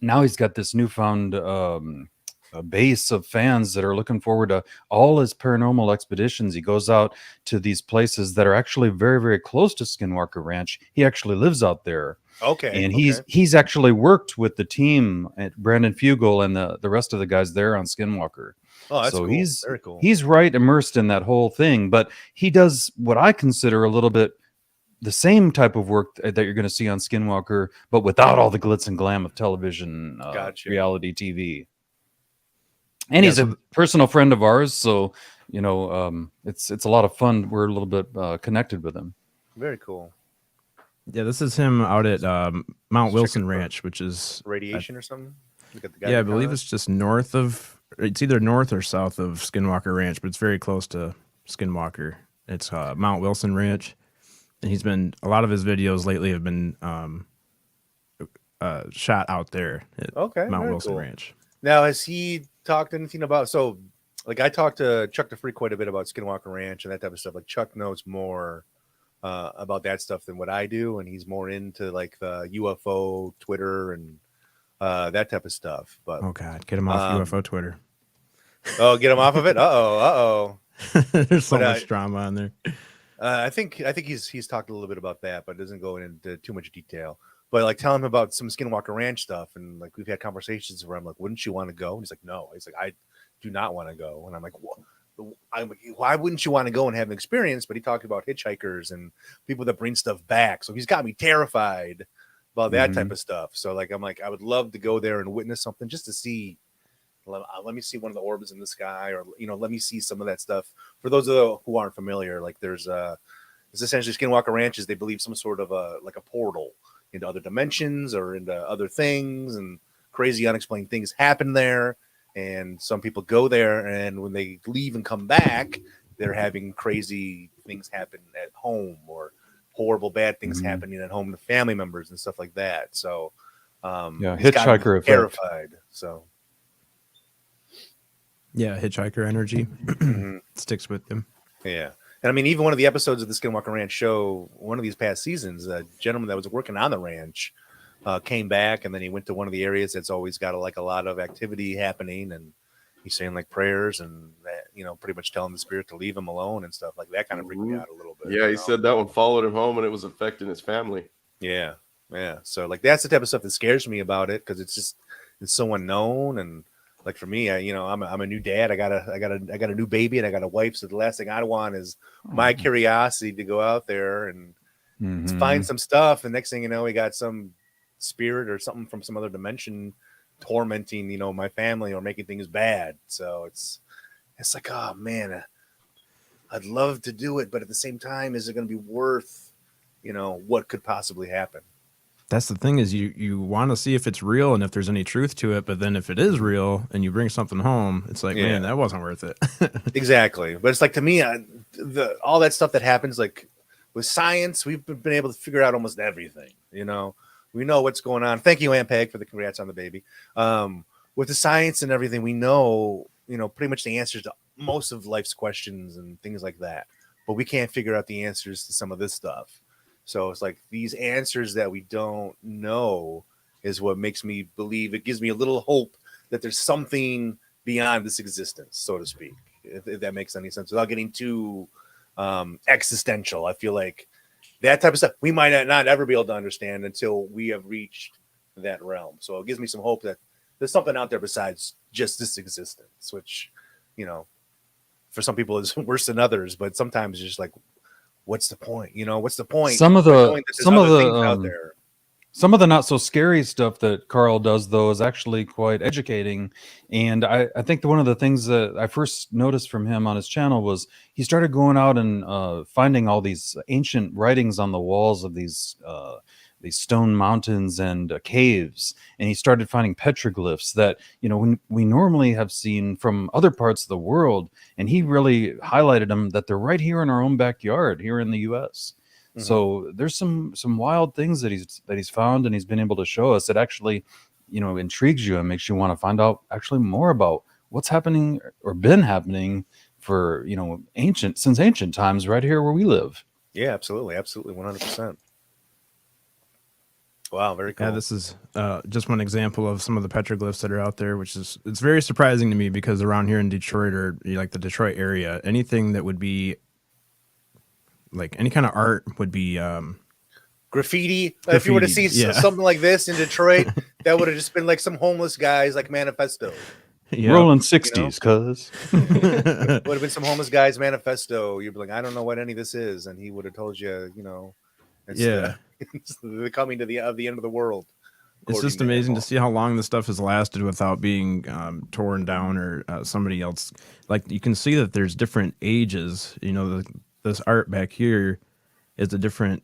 now he's got this newfound a base of fans that are looking forward to all his paranormal expeditions. He goes out to these places that are actually very, very close to Skinwalker Ranch. He actually lives out there. Okay. And he's actually worked with the team at Brandon Fugel and the rest of the guys there on Skinwalker. Oh, that's so cool. he's Very cool. He's right immersed in that whole thing, but he does what I consider a little bit the same type of work that you're going to see on Skinwalker, but without all the glitz and glam of television, reality TV. And he's a personal friend of ours, so you know, it's a lot of fun. We're a little bit connected with him. Very cool. Yeah, this is him out at Mount Wilson Ranch, which is radiation or something. Yeah, I believe it's just north of. It's either north or south of Skinwalker Ranch, but it's very close to Skinwalker. It's Mount Wilson Ranch. And he's been, a lot of his videos lately have been shot out there at Mount Wilson Ranch. Now, has he talked anything about, so like I talked to Chuck the Freak quite a bit about Skinwalker Ranch and that type of stuff. Like Chuck knows more about that stuff than what I do. And he's more into like the UFO Twitter and that type of stuff. But oh God, get him off UFO Twitter. Oh, get him off of it. Uh-oh. There's so much drama on there. I think he's talked a little bit about that, but it doesn't go into too much detail. But like tell him about some Skinwalker Ranch stuff, and like we've had conversations where I'm like, "Wouldn't you want to go?" And he's like, "No." He's like, "I do not want to go." And I'm like, "What?" I'm like, "Why wouldn't you want to go and have an experience?" But he talked about hitchhikers and people that bring stuff back, so he's got me terrified about that type of stuff. So like I'm like, I would love to go there and witness something just to see. Let me see one of the orbs in the sky, or let me see some of that stuff. For those who aren't familiar, like there's essentially Skinwalker Ranch is they believe some sort of a portal into other dimensions or into other things, and crazy unexplained things happen there. And some people go there, and when they leave and come back, they're having crazy things happen at home, or horrible bad things happening at home to family members and stuff like that. So hitchhiker effect. Terrified. So. Yeah, hitchhiker energy sticks with them. Yeah. And I mean, even one of the episodes of the Skinwalker Ranch show, one of these past seasons, a gentleman that was working on the ranch came back, and then he went to one of the areas that's always got a lot of activity happening, and he's saying like prayers and that, pretty much telling the spirit to leave him alone and stuff like that. Kind of freaked me out a little bit. Yeah, he said that one followed him home and it was affecting his family. Yeah. So like that's the type of stuff that scares me about it, because it's so unknown. And like for me, I'm a new dad. I got a new baby, and I got a wife. So the last thing I want is my curiosity to go out there and find some stuff. And next thing you know, we got some spirit or something from some other dimension tormenting, my family or making things bad. So it's like, oh man, I'd love to do it, but at the same time, is it going to be worth, what could possibly happen? That's the thing, is you want to see if it's real and if there's any truth to it. But then if it is real and you bring something home, it's like, man, that wasn't worth it. Exactly. But it's like, to me, all that stuff that happens, like with science, we've been able to figure out almost everything. We know what's going on. Thank you, Ampeg, for the congrats on the baby. With the science and everything, we know, pretty much the answers to most of life's questions and things like that. But we can't figure out the answers to some of this stuff. So it's like these answers that we don't know is what makes me believe. It gives me a little hope that there's something beyond this existence, so to speak, if that makes any sense, without getting too existential. I feel like that type of stuff we might not ever be able to understand until we have reached that realm. So it gives me some hope that there's something out there besides just this existence, which, for some people is worse than others, but sometimes it's just like, what's the point? What's the point? Some of the not so scary stuff that Carl does, though, is actually quite educating. And I think one of the things that I first noticed from him on his channel was he started going out and finding all these ancient writings on the walls of these stone mountains and caves, and he started finding petroglyphs that we normally have seen from other parts of the world, and he really highlighted them that they're right here in our own backyard here in the US. Mm-hmm. So there's some wild things that he's found, and he's been able to show us that actually intrigues you and makes you want to find out actually more about what's happening or been happening for since ancient times right here where we live. Yeah, absolutely 100%. Wow, very cool. Yeah, this is just one example of some of the petroglyphs that are out there, it's very surprising to me, because around here in Detroit, or like the Detroit area, anything that would be like any kind of art would be graffiti. If you were to see something like this in Detroit, that would have just been like some homeless guys like manifesto. Yeah. Rolling 60s, cuz. Would have been some homeless guy's manifesto. You'd be like, I don't know what any of this is, and he would have told you, it's the coming to the end of the world. It's just amazing to see how long this stuff has lasted without being torn down or somebody else. Like, you can see that there's different ages. This art back here is a different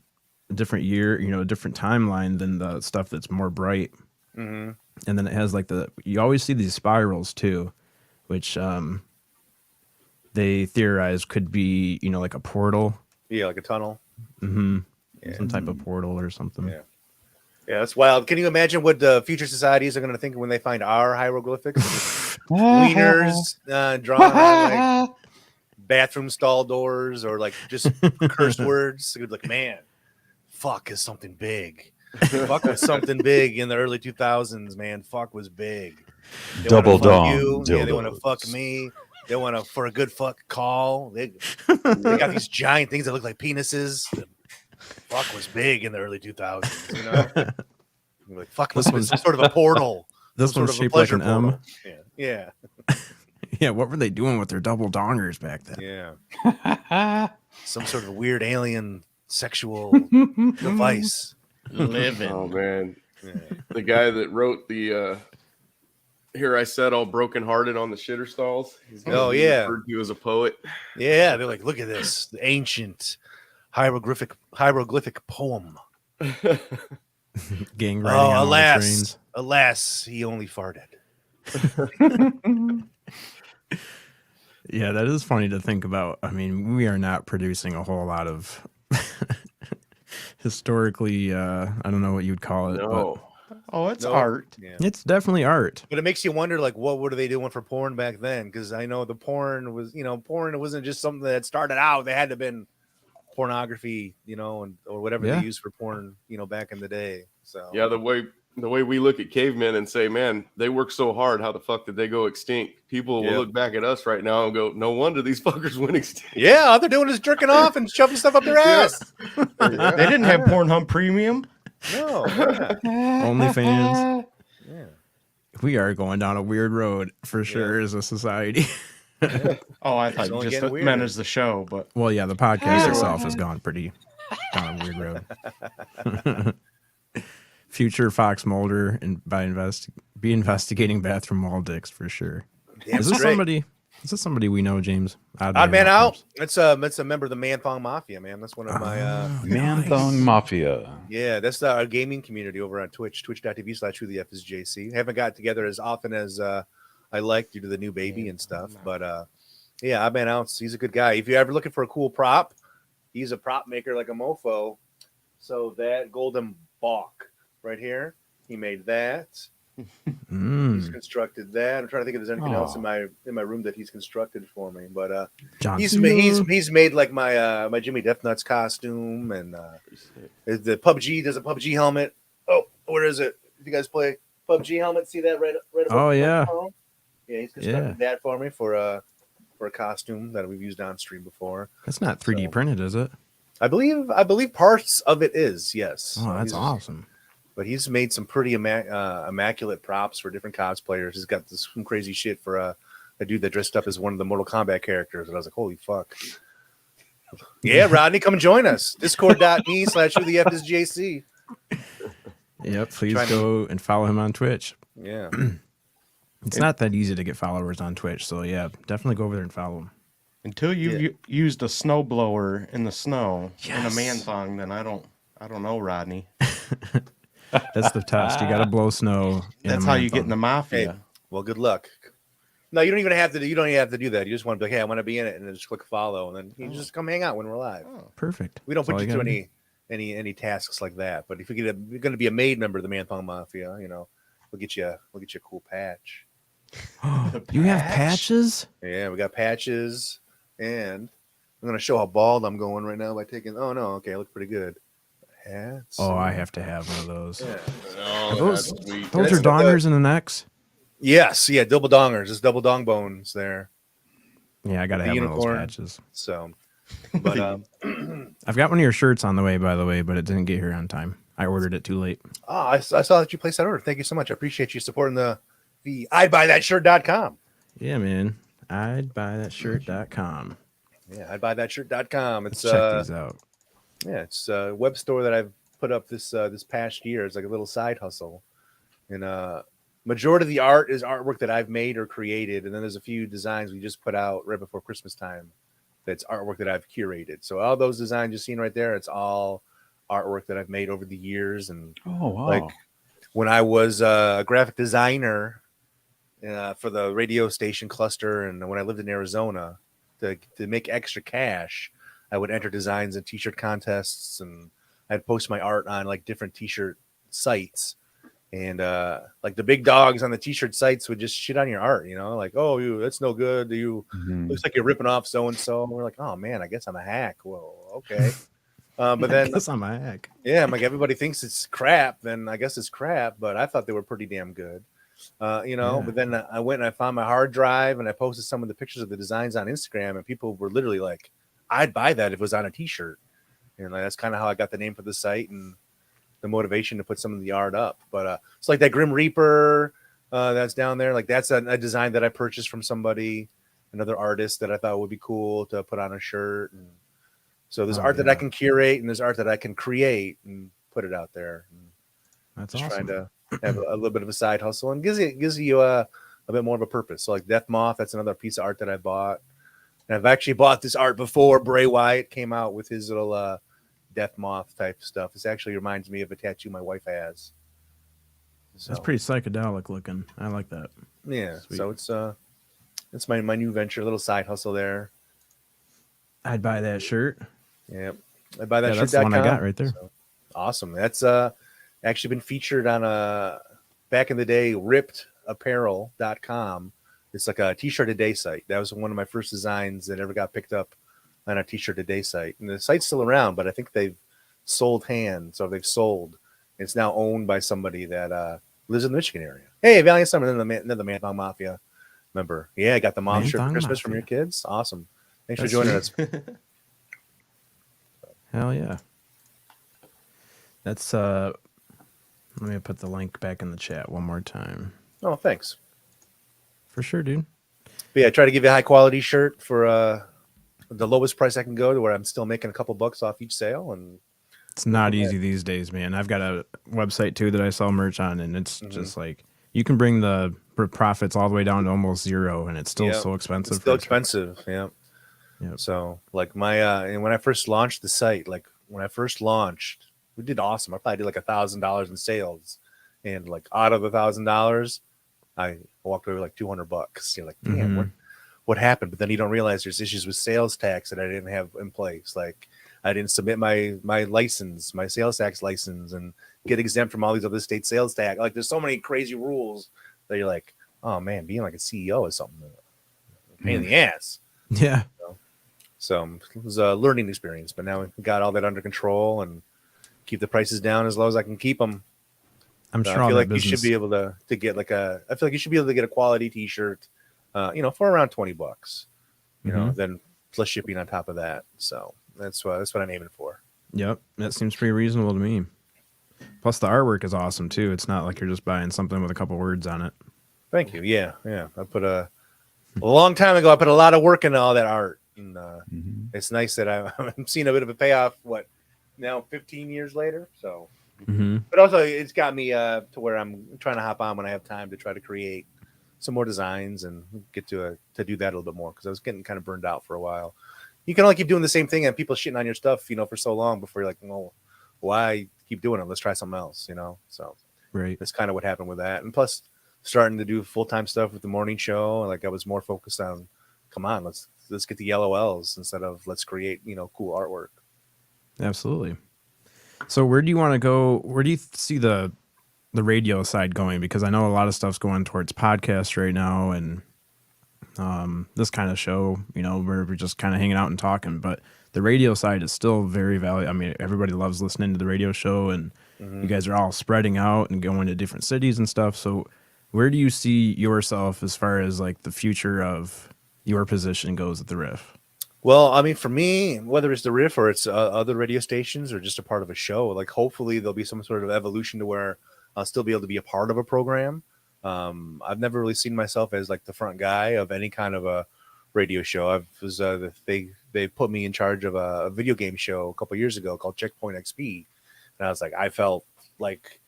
year, a different timeline than the stuff that's more bright. Mm-hmm. And then it has like you always see these spirals too, which they theorize could be, like a portal. Yeah, like a tunnel. Mm-hmm. Yeah. Some type of portal or something. Yeah, that's wild. Can you imagine what the future societies are going to think when they find our hieroglyphics? Wieners drawn on like bathroom stall doors, or like just curse words. You'd be like, man, fuck is something big. Fuck was something big in the early 2000s, man. Fuck was big. They Double dong. Yeah, they want to fuck me. They want to, for a good fuck call. They got these giant things that look like penises. Fuck was big in the early 2000s, like, fuck, this was some sort of a portal. This one's shaped like an M. Yeah. Yeah, what were they doing with their double dongers back then? Yeah. Some sort of weird alien sexual device. Living. Oh, man. Yeah. The guy that wrote the Here I Said All Broken Hearted on the Shitter Stalls. Referred to as a poet. Yeah, they're like, look at this. The ancient hieroglyphic poem. Gang riding on alas, trains. Alas, he only farted. Yeah, that is funny to think about. I mean, we are not producing a whole lot of historically, I don't know what you'd call it. No. But it's art. Yeah. It's definitely art. But it makes you wonder, like, what were they doing for porn back then? Because I know the porn was, porn, it wasn't just something that started out. They had to have been pornography, or whatever they used for porn, back in the day. So yeah, the way we look at cavemen and say, man, they worked so hard, how the fuck did they go extinct? People will look back at us right now and go, no wonder these fuckers went extinct. Yeah, all they're doing is jerking off and shoving stuff up their ass. They didn't have Pornhub Premium. No. OnlyFans. Yeah. We are going down a weird road for sure as a society. Oh, I thought you just meant as the show, but well, yeah, the podcast itself has gone pretty down a weird road. Future Fox Mulder by be investigating bathroom wall dicks for sure. Damn Is this straight. somebody? Is this somebody we know, James? Odd Man Out. It's a member of the Manthong Mafia, man. That's one of my Manthong Mafia. Yeah, that's our gaming community over on Twitch, twitch.tv/WhoTheFisJC. Haven't got together as often as I like due to the new baby and stuff. But yeah, Odd Man Out, he's a good guy. If you're ever looking for a cool prop, he's a prop maker like a mofo. So that golden balk right here, he made that. He's constructed that. I'm trying to think if there's anything else in my room that he's constructed for me. But he's made like my my Jimmy Death Nuts costume, and the PUBG. There's a PUBG helmet. Oh, where is it? If you guys play PUBG helmet, see that right above Oh yeah. Yeah, he's constructed that for me for a costume that we've used on stream before. That's not 3D printed, is it? I believe parts of it is, yes. Oh, that's awesome. But he's made some pretty immaculate props for different cosplayers. He's got some crazy shit for a dude that dressed up as one of the Mortal Kombat characters. And I was like, holy fuck. Yeah, Rodney, come and join us. Discord.me/WhoTheFisJC. Yep, please go and follow him on Twitch. Yeah. It's not that easy to get followers on Twitch. So yeah, definitely go over there and follow him. Until you used a snowblower in the snow in a Manthong, then I don't know, Rodney. That's the test. You got to blow snow. That's how you get in the mafia. Hey, well, good luck. No, you don't even have to do that. You just want to be like, hey, I want to be in it, and then just click follow, and then you just come hang out when we're live. Oh, perfect. We don't That's put you all through you any tasks like that. But if you're going to be a maid member of the Manthong Mafia, we'll get you a cool patch. You have patches? Yeah, we got patches, and I'm going to show how bald I'm going right now by taking. Oh no, okay, I look pretty good. Hats. Oh, I have to have one of those. Yeah. Are those are dongers in the necks? Yes, yeah, double dongers. There's double dong bones there. Yeah, I gotta have one of those patches. So, but I've got one of your shirts on the way, by the way, but it didn't get here on time. I ordered it too late. Oh, I saw that you placed that order. Thank you so much. I appreciate you supporting the I'dBuyThatShirt.com. Yeah, man. I'dBuyThatShirt.com. Yeah, I'dBuyThatShirt.com. Let's check these out. Yeah, it's a web store that I've put up this past year. It's like a little side hustle, and majority of the art is artwork that I've made or created, and then there's a few designs we just put out right before Christmas time. That's artwork that I've curated. So all those designs you're seeing right there, it's all artwork that I've made over the years. And like when I was a graphic designer for the radio station cluster, and when I lived in Arizona, to make extra cash, I would enter designs in t-shirt contests, and I'd post my art on like different t-shirt sites, and like the big dogs on the t-shirt sites would just shit on your art, like, oh, that's no good. Looks like you're ripping off so-and-so. And we're like, oh man, I guess I'm a hack. Well, okay. But then I guess I'm a hack. Yeah, I'm like, everybody thinks it's crap, then I guess it's crap, but I thought they were pretty damn good. But then I went and I found my hard drive, and I posted some of the pictures of the designs on Instagram, and people were literally like, I'd buy that if it was on a t-shirt. And that's kind of how I got the name for the site and the motivation to put some of the art up. But it's like that Grim Reaper that's down there. Like that's a design that I purchased from somebody, another artist that I thought would be cool to put on a shirt. And so there's art that I can curate, and there's art that I can create and put it out there. And that's just awesome. Trying to have a little bit of a side hustle, and gives you a bit more of a purpose. So like Death Moth, that's another piece of art that I bought. And I've actually bought this art before Bray Wyatt came out with his little Death Moth type stuff. This actually reminds me of a tattoo my wife has. So, that's pretty psychedelic looking. I like that. Yeah. Sweet. So it's my new venture, little side hustle there. I'd buy that shirt. Yeah. I'd buy that shirt. That's the one I got right there. So, awesome. That's actually been featured on back in the day, RIFFtapparel.com. It's like a t-shirt a day site. That was one of my first designs that ever got picked up on a t-shirt a day site. And the site's still around, but I think they've sold hands, or they've sold. It's now owned by somebody that lives in the Michigan area. Hey, Valiant Summer, another Manthong Mafia member. Yeah, I got the mom shirt for Christmas from your kids. Awesome. Thanks for joining us. Hell yeah. That's let me put the link back in the chat one more time. Oh, thanks. For sure, dude. But yeah, I try to give you a high quality shirt for the lowest price I can go to, where I'm still making a couple bucks off each sale. And it's not easy these days, man. I've got a website too that I sell merch on, and it's just like you can bring the profits all the way down to almost zero, and it's still so expensive. It's still expensive. Yeah. So like and when I first launched the site, we did awesome. I probably did like $1,000 in sales, and like out of $1,000, I walked away with like $200. You're like, damn, what happened? But then you don't realize there's issues with sales tax that I didn't have in place. Like I didn't submit my license, my sales tax license, and get exempt from all these other state sales tax. Like there's so many crazy rules that you're like, oh man, being like a CEO is something pain in the ass. Yeah. So it was a learning experience, but now we got all that under control and keep the prices down as low as I can keep them. I'm sure I feel like you should be able to get like I feel like you should be able to get a quality t-shirt, for around $20, then plus shipping on top of that. So that's what I'm aiming for. Yep. That seems pretty reasonable to me. Plus the artwork is awesome too. It's not like you're just buying something with a couple words on it. Thank you. Yeah. I put a long time ago, I put a lot of work into all that art. And it's nice that I'm seeing a bit of a payoff. What now? 15 years later. So, but also it's got me to where I'm trying to hop on when I have time to try to create some more designs and get to do that a little bit more, because I was getting kind of burned out for a while. You can only keep doing the same thing and people shitting on your stuff, for so long before you're like, well, why keep doing it? Let's try something else, So that's kind of what happened with that. And plus, starting to do full-time stuff with the morning show, like I was more focused on, come on, let's get the LOLs instead of let's create, cool artwork. Absolutely. So where do you want to go? Where do you see the radio side going? Because I know a lot of stuff's going towards podcasts right now, and this kind of show, where we're just kind of hanging out and talking. But the radio side is still very valuable. I mean, everybody loves listening to the radio show, and you guys are all spreading out and going to different cities and stuff. So where do you see yourself as far as like the future of your position goes at the RIFF? Well, I mean, for me, whether it's the RIFF or it's other radio stations or just a part of a show, like hopefully there'll be some sort of evolution to where I'll still be able to be a part of a program. I've never really seen myself as like the front guy of any kind of a radio show. They put me in charge of a video game show a couple years ago called Checkpoint XP, and I was like, I felt like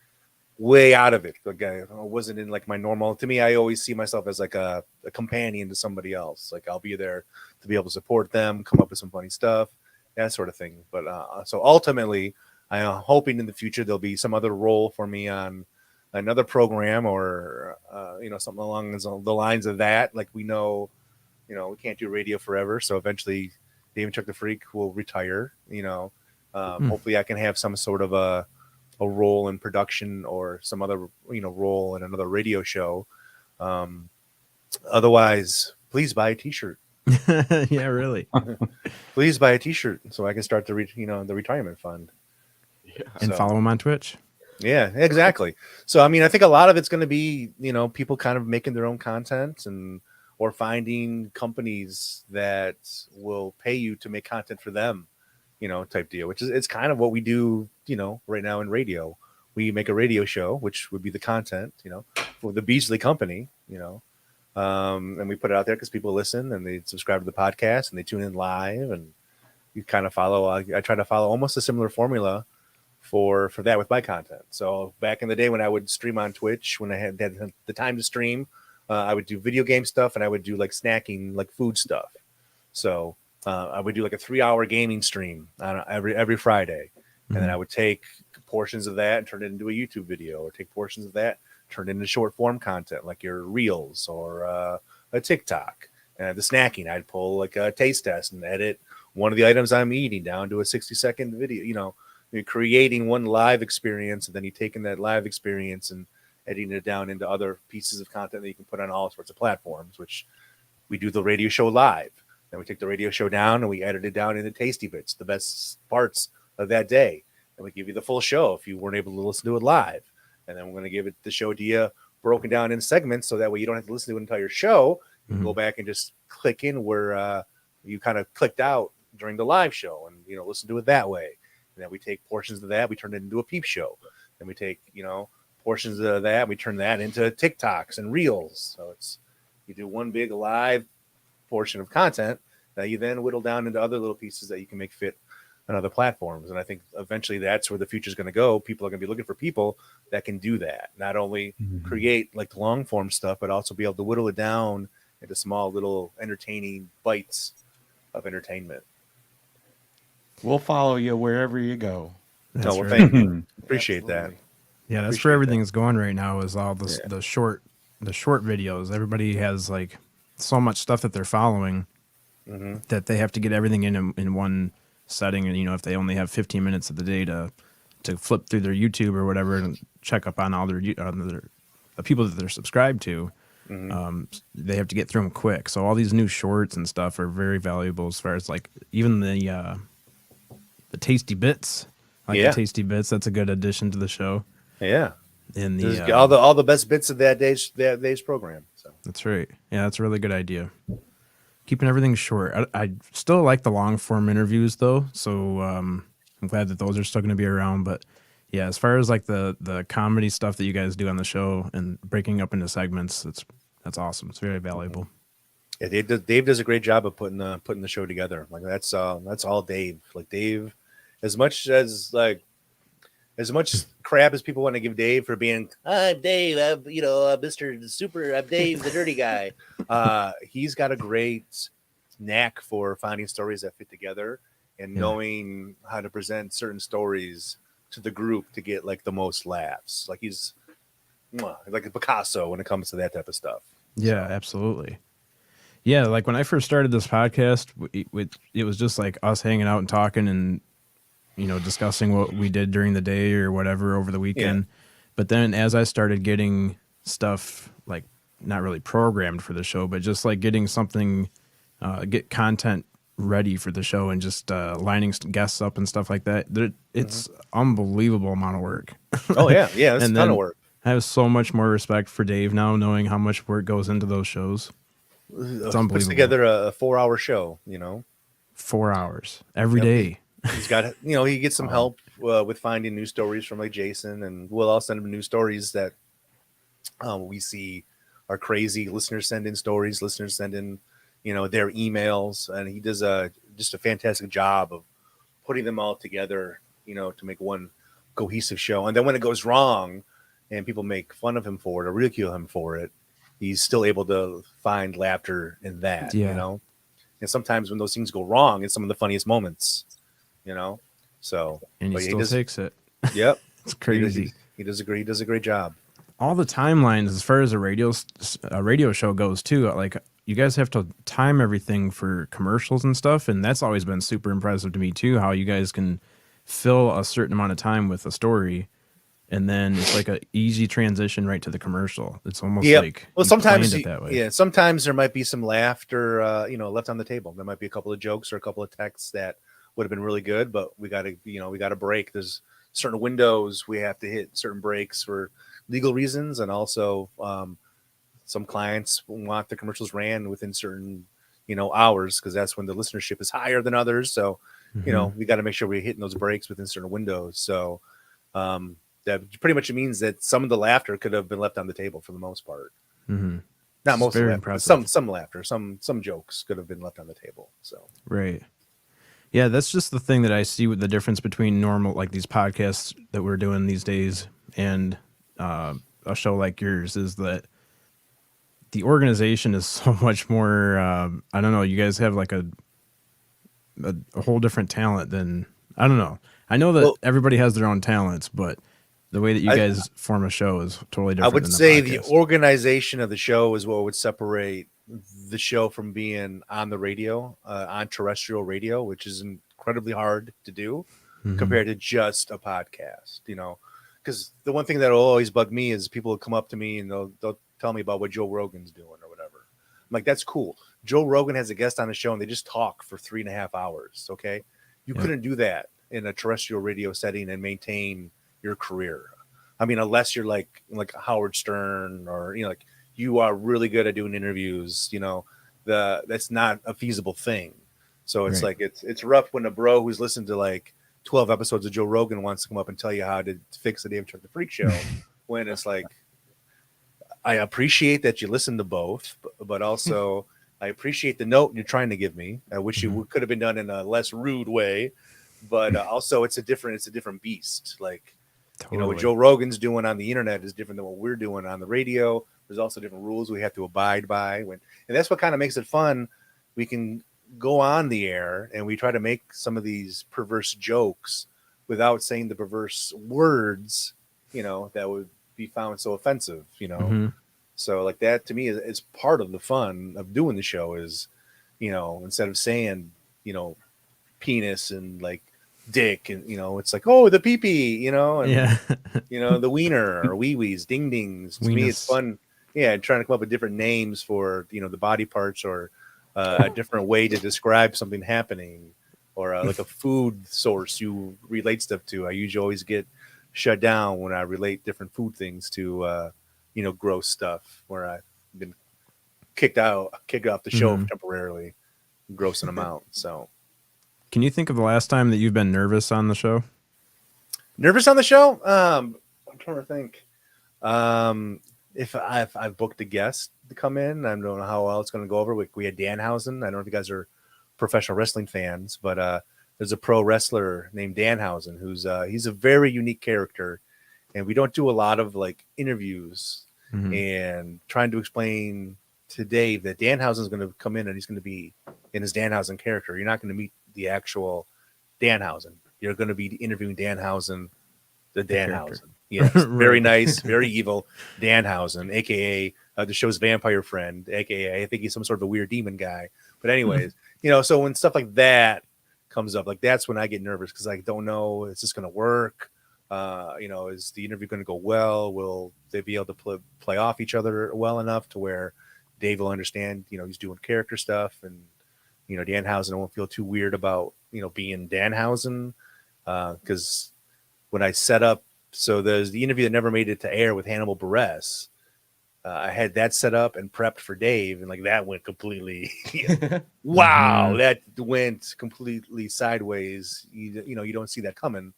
way out of it. Like I wasn't in like my normal. To me, I always see myself as like a companion to somebody else. Like I'll be there to be able to support them, come up with some funny stuff, that sort of thing. But so ultimately, I am hoping in the future there'll be some other role for me on another program or something along the lines of that. Like we know, we can't do radio forever, so eventually Dave and Chuck the Freak will retire. Hopefully I can have some sort of a role in production or some other role in another radio show. Otherwise, please buy a t-shirt. Yeah, really. Please buy a t-shirt so I can start the retirement fund. Yeah. And follow them on Twitch. Yeah, exactly. So I mean, I think a lot of it's going to be people kind of making their own content or finding companies that will pay you to make content for them, type deal, which is it's kind of what we do, right now in radio. We make a radio show, which would be the content, for the Beasley Company, and we put it out there because people listen and they subscribe to the podcast and they tune in live, and you kind of follow. I try to follow almost a similar formula for that with my content. So back in the day when I would stream on Twitch, when I had the time to stream, I would do video game stuff and I would do like snacking, like food stuff. So I would do like a 3-hour gaming stream on every Friday. And then I would take portions of that and turn it into a YouTube video, or take portions of that, turn it into short form content like your reels or a TikTok. And the snacking, I'd pull like a taste test and edit one of the items I'm eating down to a 60-second video. You're creating one live experience, and then you're taking that live experience and editing it down into other pieces of content that you can put on all sorts of platforms, which we do the radio show live. Then we take the radio show down and we edit it down into tasty bits, the best parts of that day. And we give you the full show if you weren't able to listen to it live. And then we're going to give it the show to you broken down in segments, so that way you don't have to listen to an entire show. You can go back and just click in where you kind of clicked out during the live show and, listen to it that way. And then we take portions of that, we turn it into a peep show. Then we take, portions of that, we turn that into TikToks and reels. So you do one big live portion of content that you then whittle down into other little pieces that you can make fit on other platforms. And I think eventually that's where the future is going to go. People are going to be looking for people that can do that, not only create like the long form stuff, but also be able to whittle it down into small little entertaining bites of entertainment. We'll follow you wherever you go. Well, thank you. Appreciate that. Yeah, that's where everything's going right now, is all this, the short videos. Everybody has like so much stuff that they're following that they have to get everything in one setting. And, you know, if they only have 15 minutes of the day to flip through their YouTube or whatever and check up on all the people that they're subscribed to, they have to get through them quick. So all these new shorts and stuff are very valuable, as far as like even the tasty bits. Like the tasty bits, that's a good addition to the show. Yeah. And the all the best bits of that day's program. So that's right. Yeah, that's a really good idea. Keeping everything short. I still like the long form interviews though, so I'm glad that those are still going to be around. But yeah, as far as like the comedy stuff that you guys do on the show and breaking up into segments, that's awesome. It's very valuable. Yeah, Dave does a great job of putting the show together. Like that's all Dave. Like Dave, as much crap as people want to give Dave for being, I'm Dave, I'm Mr. Super, I'm Dave, the dirty guy. He's got a great knack for finding stories that fit together and knowing how to present certain stories to the group to get like the most laughs. Like he's like a Picasso when it comes to that type of stuff. Yeah, absolutely. Yeah, like when I first started this podcast, it was just like us hanging out and talking and, you know, discussing what we did during the day or whatever over the weekend. Yeah. But then as I started getting stuff like not really programmed for the show, but just like getting something, get content ready for the show and just lining guests up and stuff like that, it's unbelievable amount of work. Oh yeah. Yeah. It's a ton of work. I have so much more respect for Dave now, knowing how much work goes into those shows. It's unbelievable. Puts together a 4-hour show, 4 hours every day. He's got, he gets some help with finding new stories from like Jason, and I'll send him new stories that we see are crazy. Listeners send in stories. Listeners send in, their emails, and he does just a fantastic job of putting them all together, to make one cohesive show. And then when it goes wrong, and people make fun of him for it or ridicule him for it, he's still able to find laughter in that. And sometimes when those things go wrong, it's some of the funniest moments. So and he still takes it. Yep, it's crazy. He does a great job. All the timelines, as far as a radio show goes, too. Like you guys have to time everything for commercials and stuff, and that's always been super impressive to me too. How you guys can fill a certain amount of time with a story, and then it's like an easy transition right to the commercial. It's almost like sometimes that way. Sometimes there might be some laughter, left on the table. There might be a couple of jokes or a couple of texts that would have been really good, but we got to break. There's certain windows we have to hit, certain breaks for legal reasons, and also some clients want the commercials ran within certain hours because that's when the listenership is higher than others. So we got to make sure we're hitting those breaks within certain windows. So that pretty much means that some of the laughter could have been left on the table for the most part. Not most of the laughter, some laughter, some jokes could have been left on the table. So right. Yeah, that's just the thing that I see with the difference between normal, like these podcasts that we're doing these days, and a show like yours, is that the organization is so much more, I don't know, you guys have like a whole different talent than, I don't know. I know that everybody has their own talents, but the way that you guys form a show is totally different. I would say the organization of the show is what would separate the show from being on the radio, on terrestrial radio, which is incredibly hard to do compared to just a podcast, because the one thing that will always bug me is people will come up to me and they'll tell me about what Joe Rogan's doing or whatever. I'm like, that's cool. Joe Rogan has a guest on the show and they just talk for 3.5 hours. Okay. You couldn't do that in a terrestrial radio setting and maintain your career. I mean, unless you're like Howard Stern or, like, you are really good at doing interviews, that's not a feasible thing. So it's like, it's rough when a bro who's listened to like 12 episodes of Joe Rogan wants to come up and tell you how to fix the Dave Chuck the Freak show when it's like, I appreciate that you listen to both, but also I appreciate the note you're trying to give me. I wish you could have been done in a less rude way, but also it's a different beast. Like, Totally. what Joe Rogan's doing on the internet is different than what we're doing on the radio. There's also different rules we have to abide by. And that's what kind of makes it fun. We can go on the air and we try to make some of these perverse jokes without saying the perverse words, that would be found so offensive, Mhm. So like that to me is part of the fun of doing the show is, instead of saying, penis and like dick and, it's like, oh, the pee-pee, and, Yeah. the wiener or wee-wees, ding-dings. To me, it's fun. Yeah. Trying to come up with different names for, the body parts or a different way to describe something happening or like a food source you relate stuff to. I usually always get shut down when I relate different food things to, gross stuff where I've been kicked off the show temporarily, grossing them out. So, can you think of the last time that you've been nervous on the show? Nervous on the show? I'm trying to think. If I've booked a guest to come in, I don't know how well it's going to go over. We had Danhausen. I don't know if you guys are professional wrestling fans, but there's a pro wrestler named Danhausen who's he's a very unique character, and we don't do a lot of like interviews and trying to explain to Dave that Danhausen is going to come in and he's going to be in his Danhausen character. You're not going to meet the actual Danhausen. You're going to be interviewing Danhausen, the Danhausen. Yes, very nice, very evil Danhausen, aka the show's vampire friend, aka I think he's some sort of a weird demon guy. But anyways, so when stuff like that comes up, like that's when I get nervous because I don't know, is this going to work? Is the interview going to go well? Will they be able to play off each other well enough to where Dave will understand, he's doing character stuff and, Danhausen won't feel too weird about, being Danhausen. Because when I set up, so there's the interview that never made it to air with Hannibal Buress. I had that set up and prepped for Dave, and like that went completely, wow, that went completely sideways. You don't see that coming.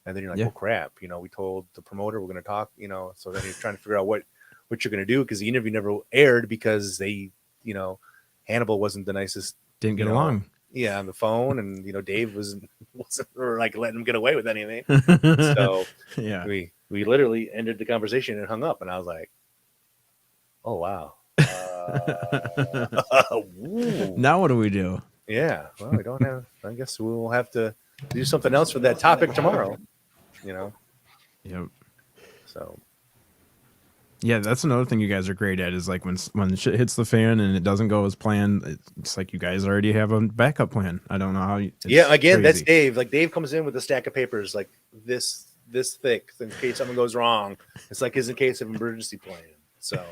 And then you're like, oh crap, we told the promoter we're going to talk, so then you're trying to figure out what you're going to do because the interview never aired because they, Hannibal wasn't the nicest. Didn't get along. Yeah, on the phone, and Dave wasn't like letting him get away with anything. So yeah, we literally ended the conversation and hung up, and I was like, oh wow. Now what do we do? Yeah, well, we don't have. I guess we'll have to do something else for that topic tomorrow. Yep. So. Yeah, that's another thing you guys are great at is like when shit hits the fan and it doesn't go as planned, it's like you guys already have a backup plan. I don't know how. Yeah, again, that's Dave. Like Dave comes in with a stack of papers like this thick in case something goes wrong. It's like his in case of emergency plan. So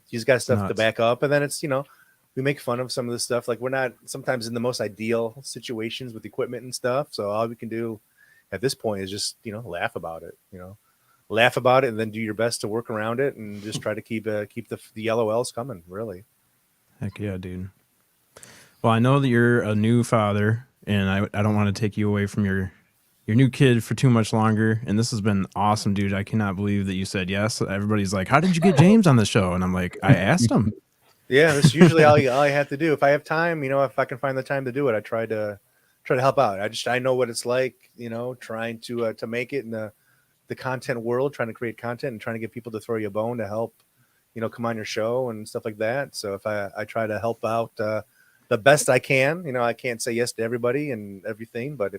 he's got stuff to back up, and then it's we make fun of some of this stuff. Like we're not sometimes in the most ideal situations with equipment and stuff. So all we can do at this point is just laugh about it. Laugh about it and then do your best to work around it and just try to keep the LOLs coming, really. Heck yeah, dude. Well, I know that you're a new father, and I don't want to take you away from your new kid for too much longer. And this has been awesome, dude. I cannot believe that you said yes. Everybody's like, how did you get James on the show? And I'm like, I asked him. Yeah, that's usually all I have to do. If I have time, if I can find the time to do it, I try to help out. I know what it's like, trying to make it in the content world, trying to create content and trying to get people to throw you a bone to help, come on your show and stuff like that. So if I try to help out the best I can, I can't say yes to everybody and everything, but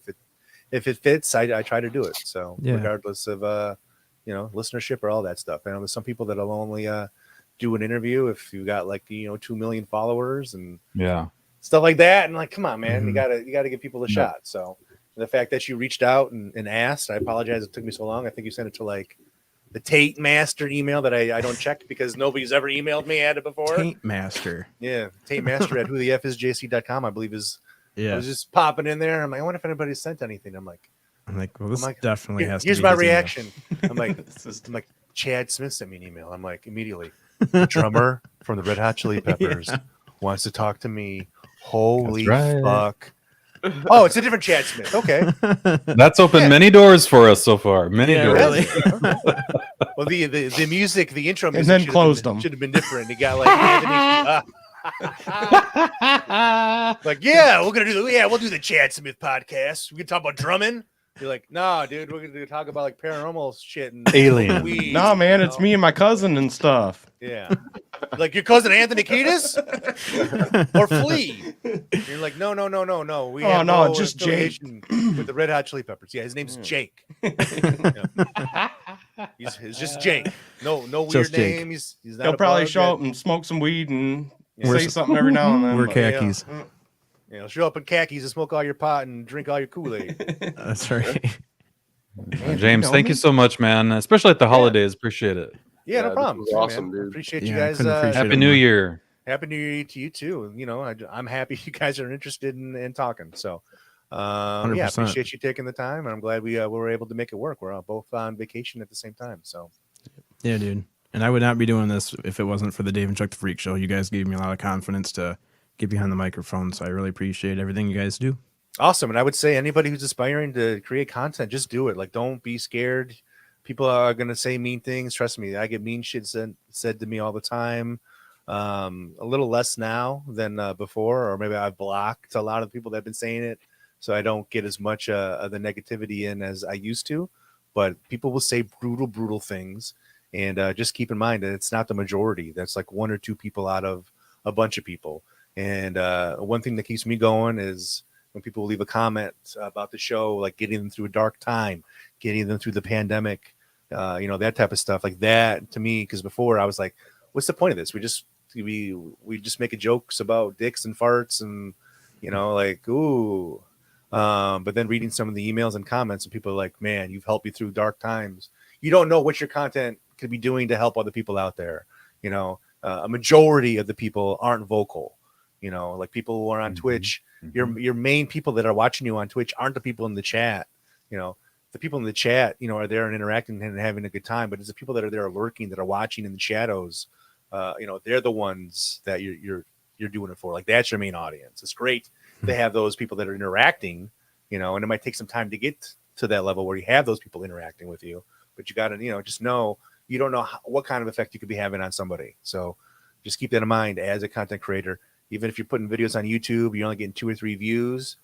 if it fits, I try to do it. So regardless of listenership or all that stuff. I know there's some people that'll only do an interview if you got 2 million followers and stuff like that. And like, come on, man, you gotta give people a shot. So the fact that you reached out and asked, I apologize. It took me so long. I think you sent it to like the Tate Master email that I don't check because nobody's ever emailed me at it before. Tate Master. Yeah. Tate Master at WhoTheFisJC.com, I believe is. Yeah. I was just popping in there. I'm like, I wonder if anybody sent anything. I'm like, well, this definitely has to here's be my his reaction. I'm like, Chad Smith sent me an email. I'm like, immediately, the drummer from the Red Hot Chili Peppers wants to talk to me. Holy fuck. Oh, it's a different Chad Smith. Okay. That's opened many doors for us so far. Many doors. Really? Well, the music, the intro music and then closed them. Should have been different. You got like Anthony. Like, yeah, we're gonna we'll do the Chad Smith podcast. We can talk about drumming. You're like, nah, dude, we're gonna talk about like paranormal shit and Alien. weed, Nah, man, it's me and my cousin and stuff. Yeah. Like your cousin Anthony Kiedis or Flea. You're like, no. We have no just Jake with the Red Hot Chili Peppers. Yeah, his name's Jake. Yeah. He's just Jake. No weird name. He's not. He'll probably show up and smoke some weed and say something every now and then. Wear khakis. Yeah, he'll show up in khakis and smoke all your pot and drink all your Kool-Aid. That's right. James, thank you so much, man. Especially at the holidays. Appreciate it. Yeah, no problem. Awesome, man. dude. Appreciate you guys. Happy New Year. Happy New Year to you too. You know, I'm happy you guys are interested in talking. So, yeah, appreciate you taking the time, and I'm glad we were able to make it work. We're both on vacation at the same time. So, yeah, dude. And I would not be doing this if it wasn't for the Dave and Chuck the Freak Show. You guys gave me a lot of confidence to get behind the microphone, so I really appreciate everything you guys do. Awesome. And I would say anybody who's aspiring to create content, just do it. Like, don't be scared. People are going to say mean things. Trust me, I get mean shit said to me all the time. A little less now than before, or maybe I've blocked a lot of people that have been saying it, so I don't get as much of the negativity in as I used to. But people will say brutal things, and just keep in mind that it's not the majority. That's like 1 or 2 people out of a bunch of people. And one thing that keeps me going is when people leave a comment about the show, like getting them through a dark time, getting them through the pandemic, that type of stuff. Like that to me, because before I was like, what's the point of this? We just make jokes about dicks and farts and, like, ooh. But then reading some of the emails and comments, and people are like, man, you've helped me through dark times. You don't know what your content could be doing to help other people out there. A majority of the people aren't vocal. Like people who are on Twitch, your main people that are watching you on Twitch aren't the people in the chat. The people in the chat, are there and interacting and having a good time, but it's the people that are there lurking, that are watching in the shadows. They're the ones that you're doing it for. Like, that's your main audience. It's great to have those people that are interacting, and it might take some time to get to that level where you have those people interacting with you, but you got to, just know you don't know what kind of effect you could be having on somebody. So just keep that in mind as a content creator. Even if you're putting videos on YouTube, you're only getting 2 or 3 views,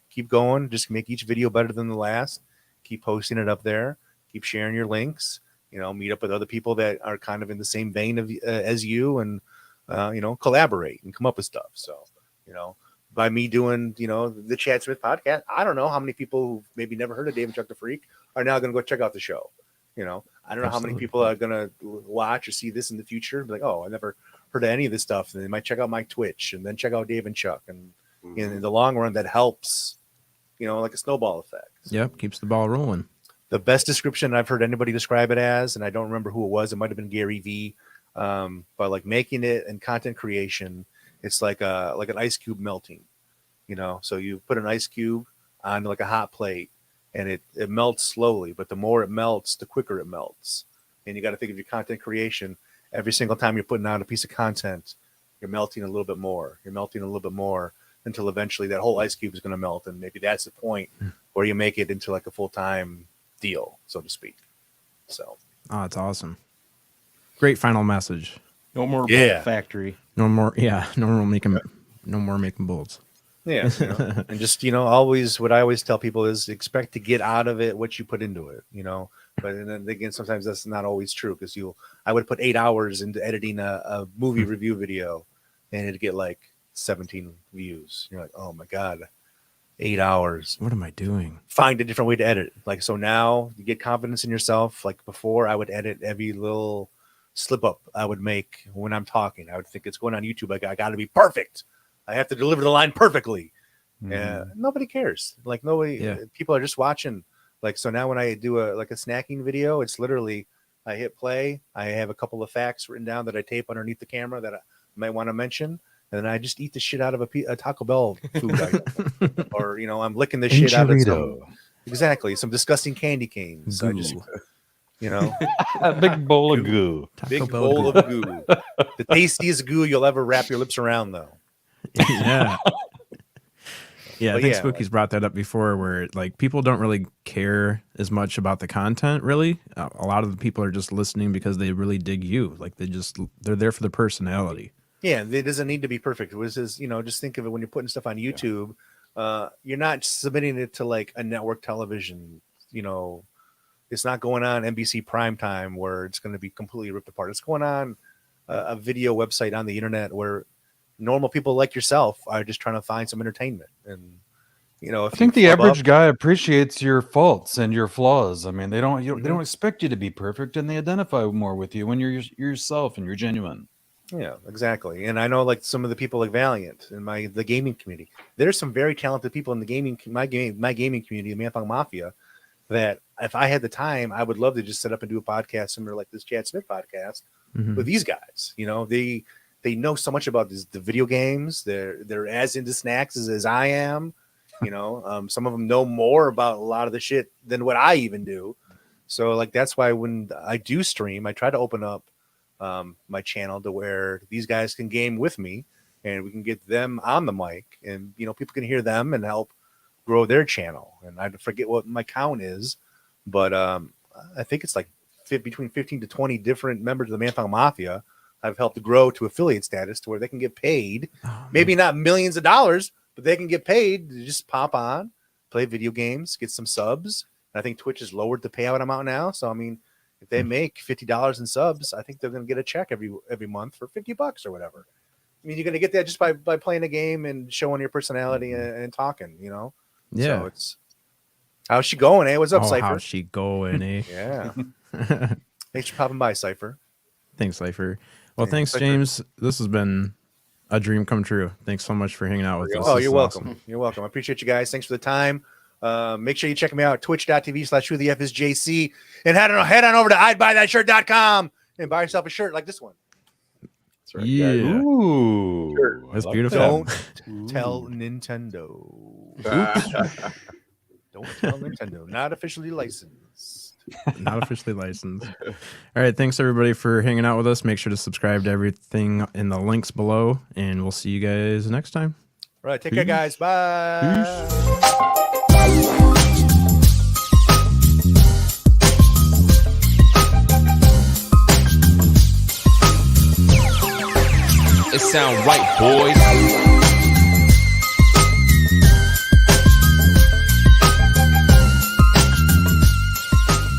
keep going. Just make each video better than the last. Keep posting it up there. Keep sharing your links. Meet up with other people that are kind of in the same vein of as you, and collaborate and come up with stuff. So, by me doing, the Chad Smith podcast, I don't know how many people who maybe never heard of Dave and Chuck the Freak are now going to go check out the show. I don't know how many people are going to watch or see this in the future. Be like, oh, I never heard of any of this stuff. And they might check out my Twitch and then check out Dave and Chuck. And in the long run, that helps, like a snowball effect. Yep, keeps the ball rolling. The best description I've heard anybody describe it as, and I don't remember who it was. It might have been Gary V. But like making it and content creation, it's like an ice cube melting. So you put an ice cube on like a hot plate, and it melts slowly. But the more it melts, the quicker it melts. And you got to think of your content creation. Every single time you're putting out a piece of content, you're melting a little bit more. You're melting a little bit more until eventually that whole ice cube is going to melt. And maybe that's the point where you make it into like a full-time deal, so to speak. So, it's awesome. Great final message. No more Bolt Factory. No more making bolts. Yeah, and just always what I always tell people is expect to get out of it what you put into it. But then again, sometimes that's not always true, because I would put 8 hours into editing a movie review video, and it'd get like 17 views. You're like, oh my god, 8 hours. What am I doing? Find a different way to edit. Like, so now you get confidence in yourself. Like before, I would edit every little slip up I would make when I'm talking. I would think it's going on YouTube. I got to be perfect. I have to deliver the line perfectly. Nobody cares. Like people are just watching. Like, so now when I do a snacking video, it's literally, I hit play. I have a couple of facts written down that I tape underneath the camera that I might want to mention. And then I just eat the shit out of a Taco Bell food item. Or, I'm licking the shit out of some disgusting candy canes. So I just, a big bowl of goo. Big bowl of goo. The tastiest goo you'll ever wrap your lips around, though. Yeah. I think Spooky's brought that up before, where like people don't really care as much about the content. Really, a lot of the people are just listening because they really dig you. Like they're there for the personality. Yeah, it doesn't need to be perfect. It was just, just think of it when you're putting stuff on YouTube. You're not submitting it to like a network television. It's not going on NBC primetime where it's going to be completely ripped apart. It's going on a video website on the internet where normal people like yourself are just trying to find some entertainment. And if I think the average guy appreciates your faults and your flaws. I mean, they don't expect you to be perfect, and they identify more with you when you're yourself and you're genuine. Yeah, exactly. And I know like some of the people like Valiant and the gaming community. There's some very talented people in the my gaming community, the Manthong Mafia, that if I had the time, I would love to just set up and do a podcast similar like this Chad Smith podcast with these guys. They know so much about the video games. They're as into snacks as I am. Some of them know more about a lot of the shit than what I even do. So like that's why when I do stream, I try to open up my channel to where these guys can game with me and we can get them on the mic and people can hear them and help grow their channel. And I forget what my count is, but I think it's like between 15 to 20 different members of the Manthong Mafia I've helped to grow to affiliate status to where they can get paid, maybe not millions of dollars, but they can get paid to just pop on, play video games, get some subs. And I think Twitch has lowered the payout amount now. So I mean, if they make $50 in subs, I think they're going to get a check every month for $50 or whatever. I mean, you're going to get that just by playing a game and showing your personality and talking, Yeah. So it's how's she going, eh? What's up, Cypher? How's she going, eh? Yeah. Thanks for popping by, Cypher. Thanks, Cypher. Well, thanks, James. This has been a dream come true. Thanks so much for hanging out with us. Oh, you're welcome. Awesome. You're welcome. I appreciate you guys. Thanks for the time. Make sure you check me out, twitch.tv/WhoTheFisJC, and head on over to I'dBuyThatShirt.com and buy yourself a shirt like this one. That's right. Yeah. Ooh, that's beautiful. Don't tell Nintendo. Don't tell Nintendo. Not officially licensed. Not officially licensed. All right. Thanks, everybody, for hanging out with us. Make sure to subscribe to everything in the links below, and we'll see you guys next time. All right. Take care, guys. Bye. It sound right, boys.